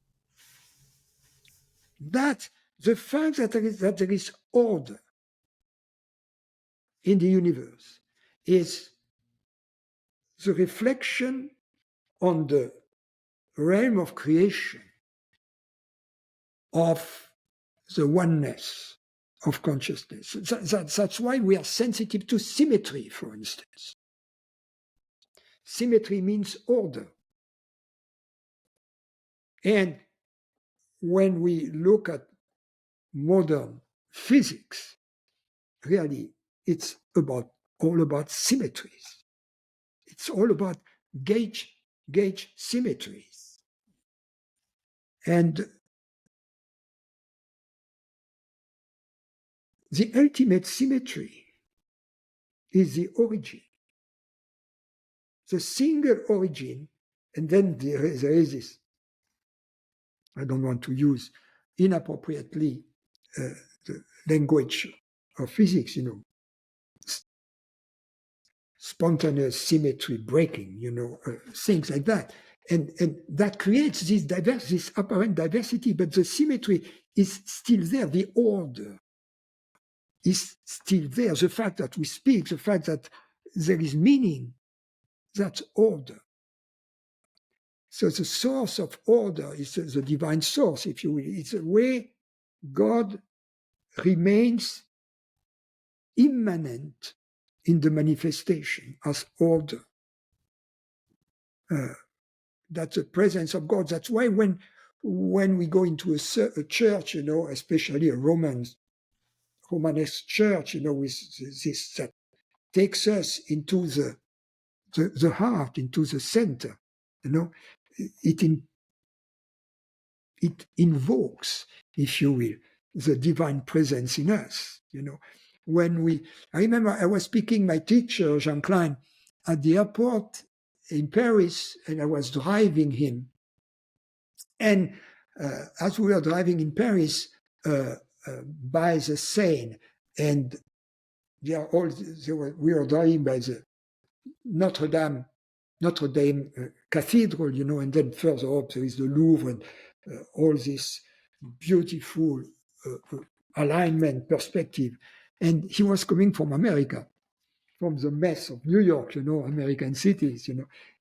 That the fact that there is order in the universe is the reflection on the realm of creation of the oneness of consciousness. That's why we are sensitive to symmetry, for instance. Symmetry means order. And when we look at modern physics, really, it's all about symmetries. It's all about gauge symmetries. And the ultimate symmetry is the origin, the single origin, and then there is this, I don't want to use inappropriately the language of physics, spontaneous symmetry breaking, things like that. And that creates this apparent diversity, but the symmetry is still there, the order is still there. The fact that we speak, the fact that there is meaning, that's order. So the source of order is the divine source, if you will. It's a way God remains immanent in the manifestation as order. That's the presence of God. That's why when we go into a church, especially a Romanesque church, with this that takes us into the heart, into the center, it invokes, if you will, the divine presence in us. I remember I was picking my teacher, Jean Klein, at the airport in Paris, and I was driving him. And as we were driving in Paris by the Seine, and we were driving by the Notre Dame Cathedral, and then further up there is the Louvre and all this beautiful alignment perspective. And he was coming from America, from the mess of New York, American cities,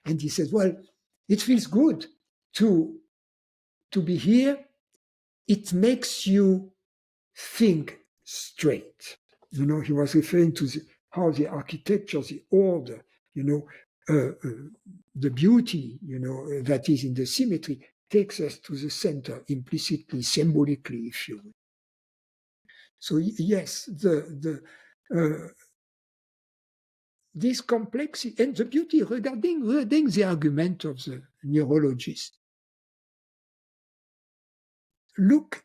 And he says, well, it feels good to be here. It makes you think straight. He was referring to how the architecture, the order, the beauty, that is in the symmetry, takes us to the center implicitly, symbolically, if you will. So yes, this complexity and the beauty regarding the argument of the neurologist. Look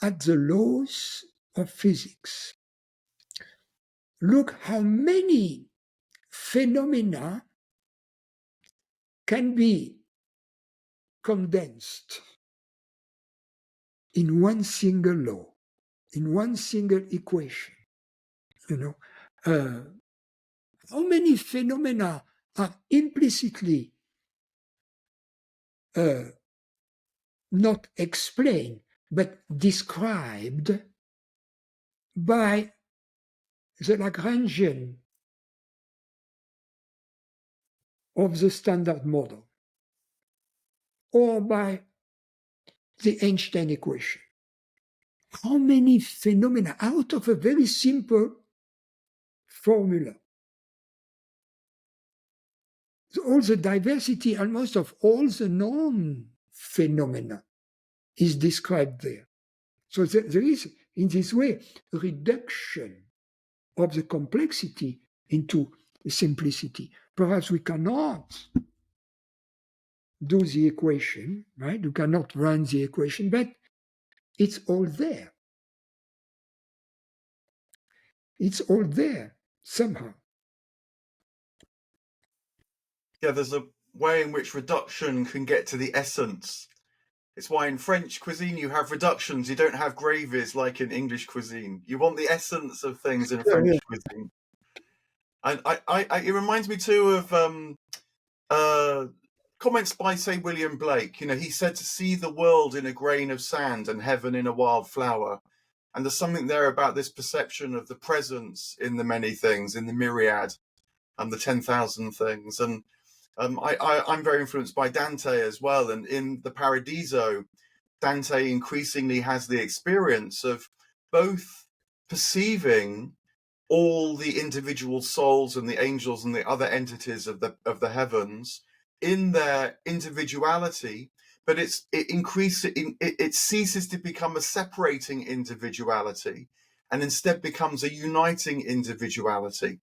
at the laws of physics. Look how many phenomena can be condensed in one single law, in one single equation. How many phenomena are implicitly not explained, but described by the Lagrangian of the standard model, or by the Einstein equation. How many phenomena out of a very simple formula? All the diversity almost of all the known phenomena is described there. So there is, in this way, a reduction of the complexity into simplicity. Perhaps we cannot do the equation, right? You cannot run the equation, but it's all there. It's all there somehow. Yeah, there's a way in which reduction can get to the essence. It's why in French cuisine you have reductions. You don't have gravies like in English cuisine. You want the essence of things in French cuisine. And it reminds me too of comments by, say, William Blake. He said to see the world in a grain of sand and heaven in a wild flower. And there's something there about this perception of the presence in the many things, in the myriad, and the 10,000 things. And I'm very influenced by Dante as well. And in the Paradiso, Dante increasingly has the experience of both perceiving all the individual souls and the angels and the other entities of the heavens in their individuality, but it ceases to become a separating individuality and instead becomes a uniting individuality.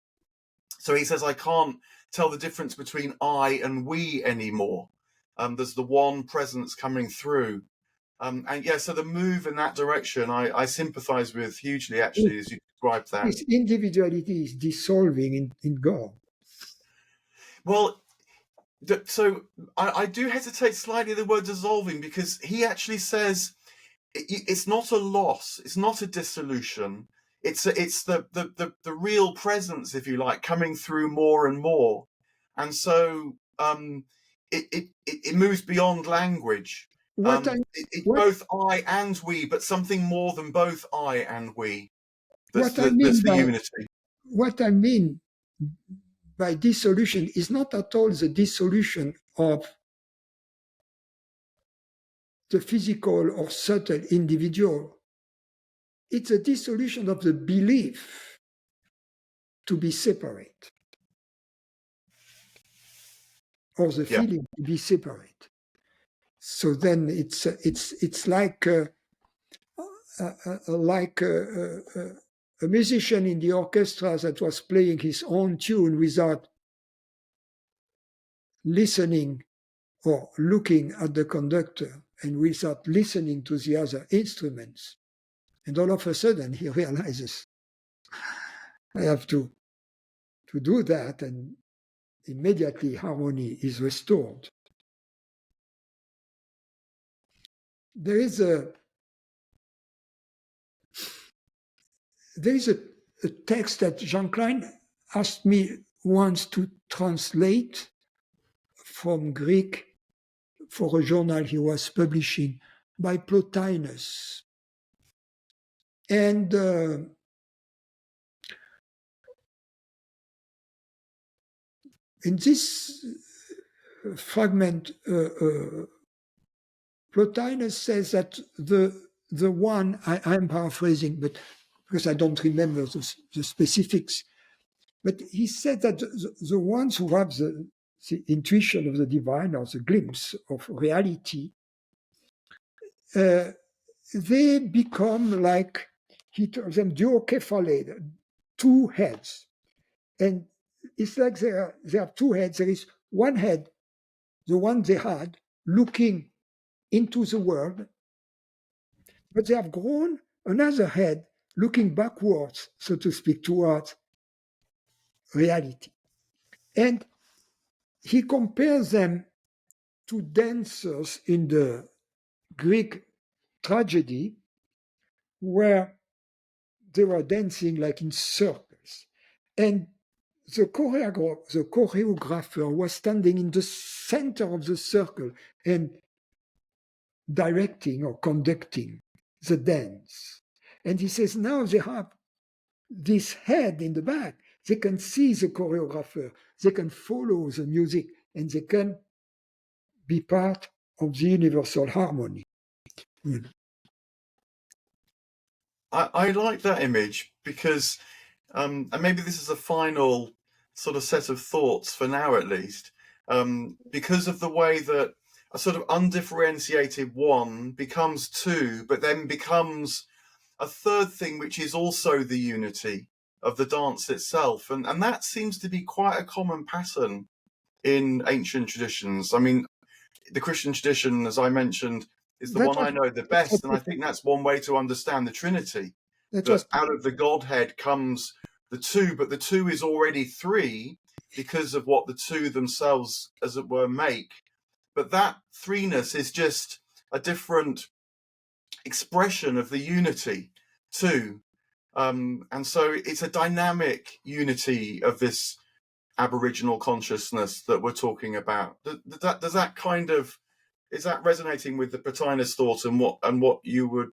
So he says, I can't tell the difference between I and we anymore. There's the one presence coming through. So the move in that direction, I sympathize with hugely, actually, as you described that. This individuality is dissolving in God. Well, so I do hesitate slightly the word dissolving, because he actually says it's not a loss, it's not a dissolution. It's the real presence, if you like, coming through more and more, and so it moves beyond language. It's both I and we, but something more than both I and we. That's the unity. What I mean by dissolution is not at all the dissolution of the physical or subtle individual. It's a dissolution of the belief to be separate, or the feeling to be separate. So then it's like a musician in the orchestra that was playing his own tune without listening or looking at the conductor and without listening to the other instruments. And all of a sudden he realizes, I have to do that, and immediately harmony is restored. There is a text that Jean Klein asked me once to translate from Greek for a journal he was publishing by Plotinus. And in this fragment, Plotinus says that the one, I'm paraphrasing, but because I don't remember the specifics, But he said that the ones who have the intuition of the divine or the glimpse of reality, they become like, he told them, duocephalade, two heads. And it's like there are two heads. There is one head, the one they had, looking into the world, but they have grown another head looking backwards, so to speak, towards reality. And he compares them to dancers in the Greek tragedy, where they were dancing like in circles. And the choreographer was standing in the center of the circle and directing or conducting the dance. And he says, now they have this head in the back. They can see the choreographer, they can follow the music, and they can be part of the universal harmony. I like that image because, and maybe this is a final sort of set of thoughts for now at least, because of the way that a sort of undifferentiated one becomes two, but then becomes a third thing, which is also the unity of the dance itself. And that seems to be quite a common pattern in ancient traditions. I mean, the Christian tradition, as I mentioned, is the one I know the best. And I think that's one way to understand the Trinity. That out of the Godhead comes the two, but the two is already three because of what the two themselves, as it were, make. But that threeness is just a different expression of the unity too. And so it's a dynamic unity of this Aboriginal consciousness that we're talking about. Does that kind of, is that resonating with the Plotinus thought and what you would,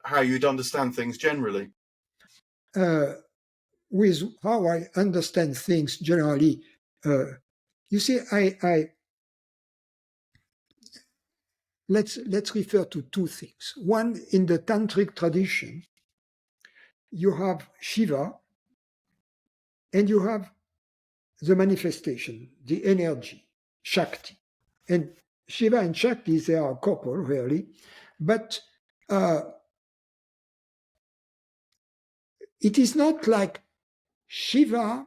how you'd understand things generally? With how I understand things generally, you see, let's refer to two things. One, in the tantric tradition, you have Shiva, and you have the manifestation, the energy, Shakti. And Shiva and Shakti, they are a couple, really. But it is not like Shiva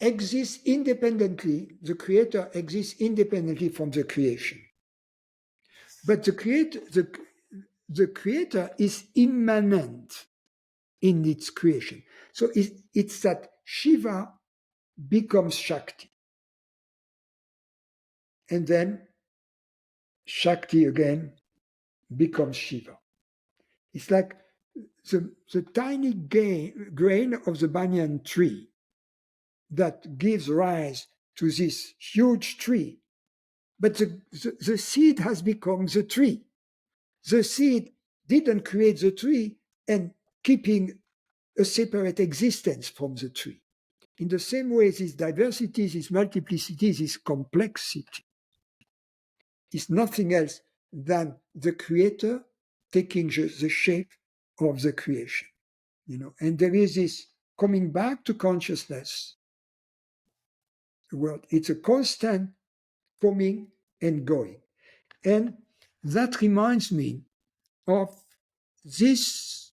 exists independently, the creator exists independently from the creation. But the creator is immanent in its creation. So it's that Shiva becomes Shakti. And then Shakti again becomes Shiva. It's like the tiny grain of the banyan tree that gives rise to this huge tree. But the seed has become the tree. The seed didn't create the tree and keeping a separate existence from the tree. In the same way, this diversity, this multiplicity, this complexity is nothing else than the creator taking the shape of the creation. And there is this coming back to consciousness. Well, it's a constant coming and going. And that reminds me of this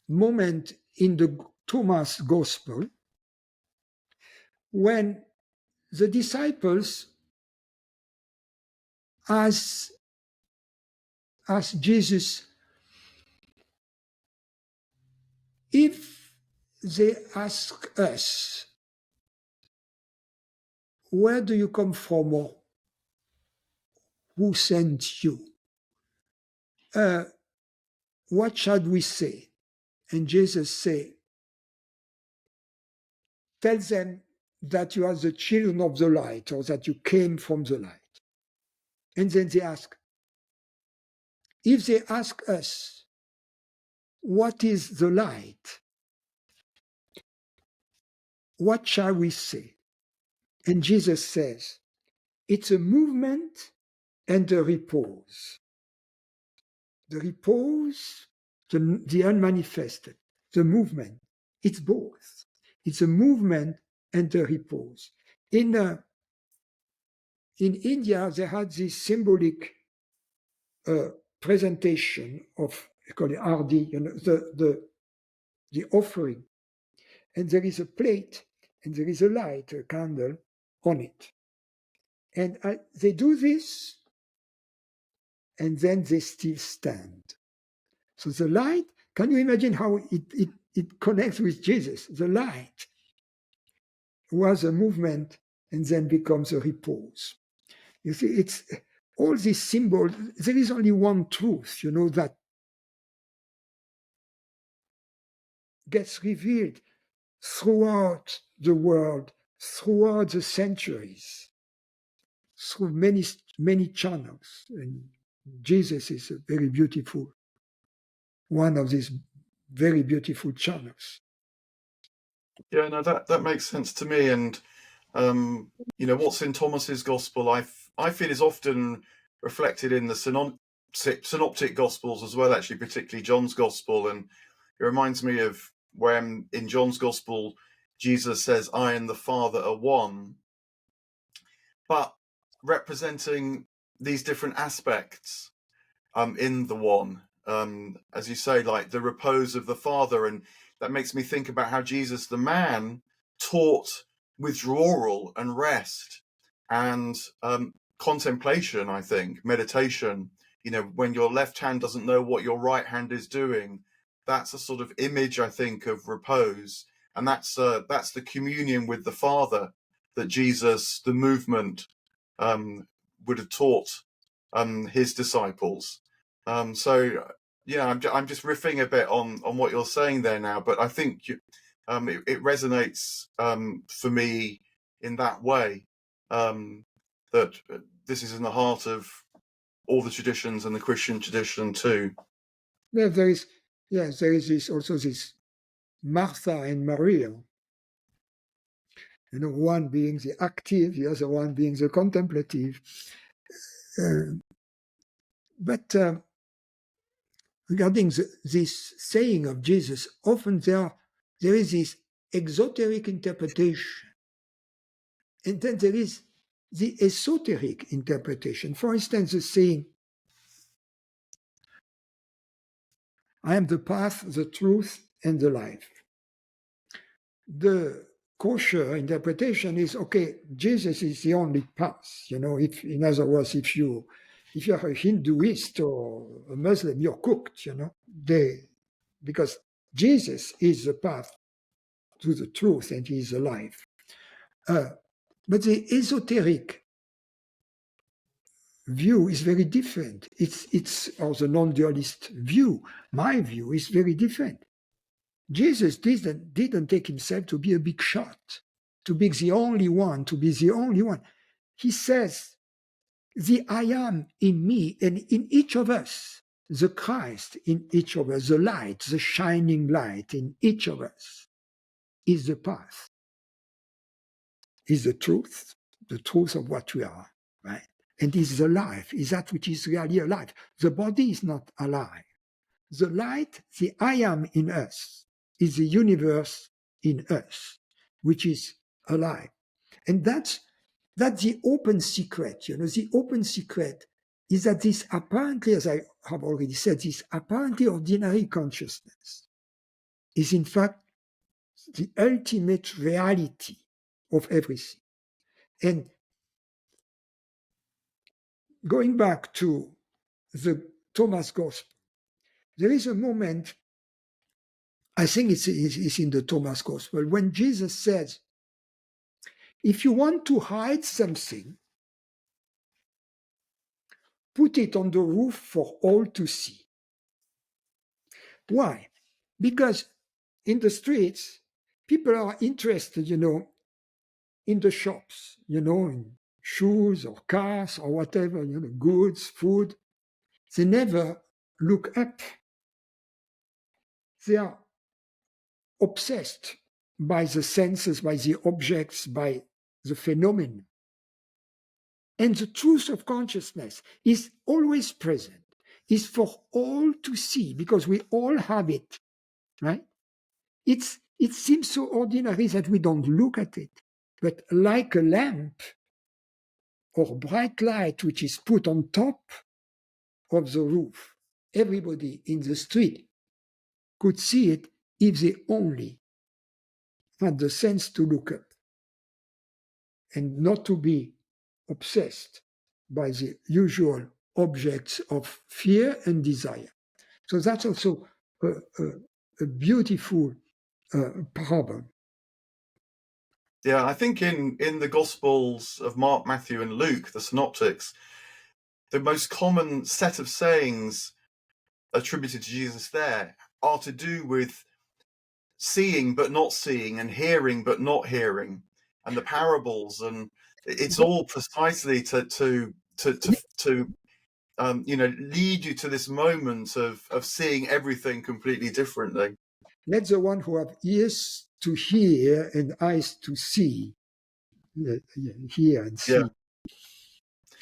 moment in the Thomas Gospel when the disciples asked Jesus, if they ask us, where do you come from, or who sent you? What shall we say? And Jesus said, tell them that you are the children of the light, or that you came from the light. And then they ask, if they ask us, what is the light? What shall we say? And Jesus says, it's a movement and a repose. The repose, the unmanifested, the movement It's both. It's a movement and a repose. In India, they had this symbolic presentation of, I call it Ardi, the offering. And there is a plate, and there is a light, a candle on it. And they do this, and then they still stand. So the light, can you imagine how it connects with Jesus? The light was a movement and then becomes a repose. You see, it's all these symbols. There is only one truth, that gets revealed throughout the world, throughout the centuries, through many channels. And Jesus is a very beautiful, one of these very beautiful channels. Yeah, no, that makes sense to me. And what's in Thomas's gospel, I feel is often reflected in the synoptic gospels as well. Actually, particularly John's gospel, and it reminds me of when in John's gospel Jesus says, "I and the Father are one," but representing these different aspects in the one. As you say, like the repose of the Father, and that makes me think about how Jesus, the man, taught withdrawal and rest and contemplation. I think meditation. When your left hand doesn't know what your right hand is doing, that's a sort of image, I think, of repose, and that's the communion with the Father that Jesus, the movement, would have taught his disciples. So I'm just riffing a bit on what you're saying there now, but I think it resonates for me in that way, that this is in the heart of all the traditions and the Christian tradition too. Yeah, there is this Martha and Maria. One being the active, the other one being the contemplative. But regarding this saying of Jesus, often there is this exoteric interpretation, and then there is the esoteric interpretation. For instance, the saying, "I am the path, the truth, and the life." The kosher interpretation is, okay, Jesus is the only path. If, in other words, if you're a Hinduist or a Muslim, you're cooked. Because Jesus is the path to the truth, and he is the life. But the esoteric view is very different. Or the non-dualist view. My view is very different. Jesus didn't take himself to be a big shot, to be the only one, He says, the I am in me and in each of us, the Christ in each of us, the light, the shining light in each of us is the path, is the truth of what we are, right? And is the life, is that which is really alive. The body is not alive. The light, the I am in us, is the universe in us, which is alive. And that's the open secret. The open secret is that this apparently, as I have already said, this apparently ordinary consciousness is in fact the ultimate reality of everything. And going back to the Thomas Gospel, there is a moment, I think it's in the Thomas Gospel, when Jesus says, if you want to hide something, put it on the roof for all to see. Why? Because in the streets, people are interested, in the shops, in shoes or cars or whatever, goods, food. They never look up. They are obsessed by the senses, by the objects, by the phenomenon. And the truth of consciousness is always present, is for all to see, because we all have it, right? It's it seems so ordinary that we don't look at it. But like a lamp or bright light which is put on top of the roof, everybody in the street could see it if they only had the sense to look up and not to be obsessed by the usual objects of fear and desire. So that's also a beautiful problem. Yeah, I think in the Gospels of Mark, Matthew, and Luke, the synoptics, the most common set of sayings attributed to Jesus there are to do with seeing but not seeing, and hearing but not hearing, and the parables, and it's all precisely to lead you to this moment of seeing everything completely differently. Let the one who have ears to hear and eyes to see hear and see.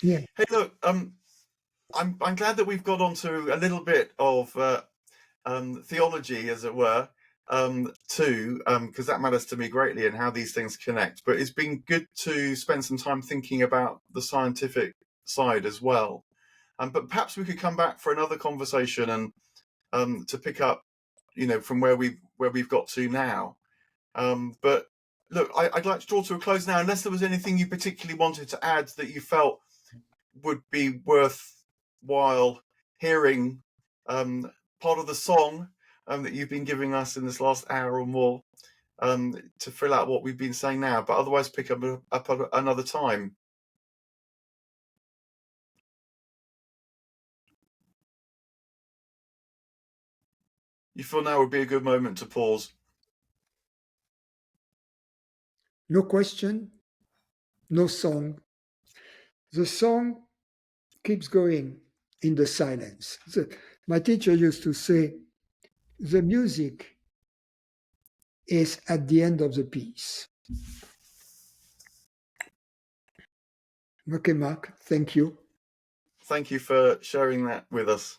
Yeah. Hey, look, I'm glad that we've got onto a little bit of theology, as it were, too, because that matters to me greatly and how these things connect. But it's been good to spend some time thinking about the scientific side as well. But perhaps we could come back for another conversation and to pick up, from where we've got to now. But look, I'd like to draw to a close now, unless there was anything you particularly wanted to add that you felt would be worthwhile hearing, part of the song that you've been giving us in this last hour or more, to fill out what we've been saying now, but otherwise pick up another time. You feel now would be a good moment to pause? No question, no song. The song keeps going in the silence. My teacher used to say, the music is at the end of the piece. Okay, Mark, thank you. Thank you for sharing that with us.